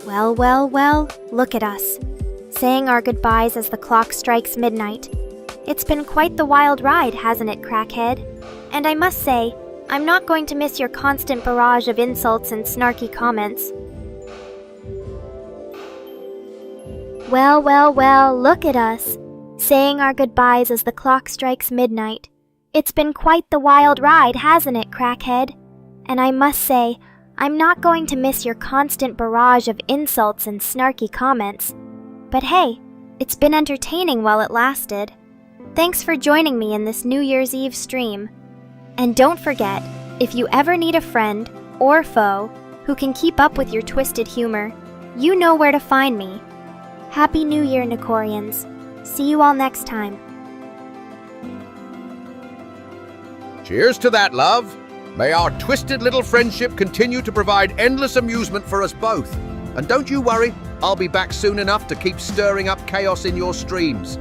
Well, well, well, look at us, saying our goodbyes as the clock strikes midnight. It's been quite the wild ride, hasn't it, CrackHead? And I must say, I'm not going to miss your constant barrage of insults and snarky comments. Well, well, well, look at us, saying our goodbyes as the clock strikes midnight. It's been quite the wild ride, hasn't it, CrackHead? And I must say, I'm not going to miss your constant barrage of insults and snarky comments. But hey, it's been entertaining while it lasted. Thanks for joining me in this New Year's Eve stream. And don't forget, if you ever need a friend or foe who can keep up with your twisted humor, you know where to find me. Happy New Year, Nekorians. See you all next time. Cheers to that, love. May our twisted little friendship continue to provide endless amusement for us both. And don't you worry, I'll be back soon enough to keep stirring up chaos in your streams.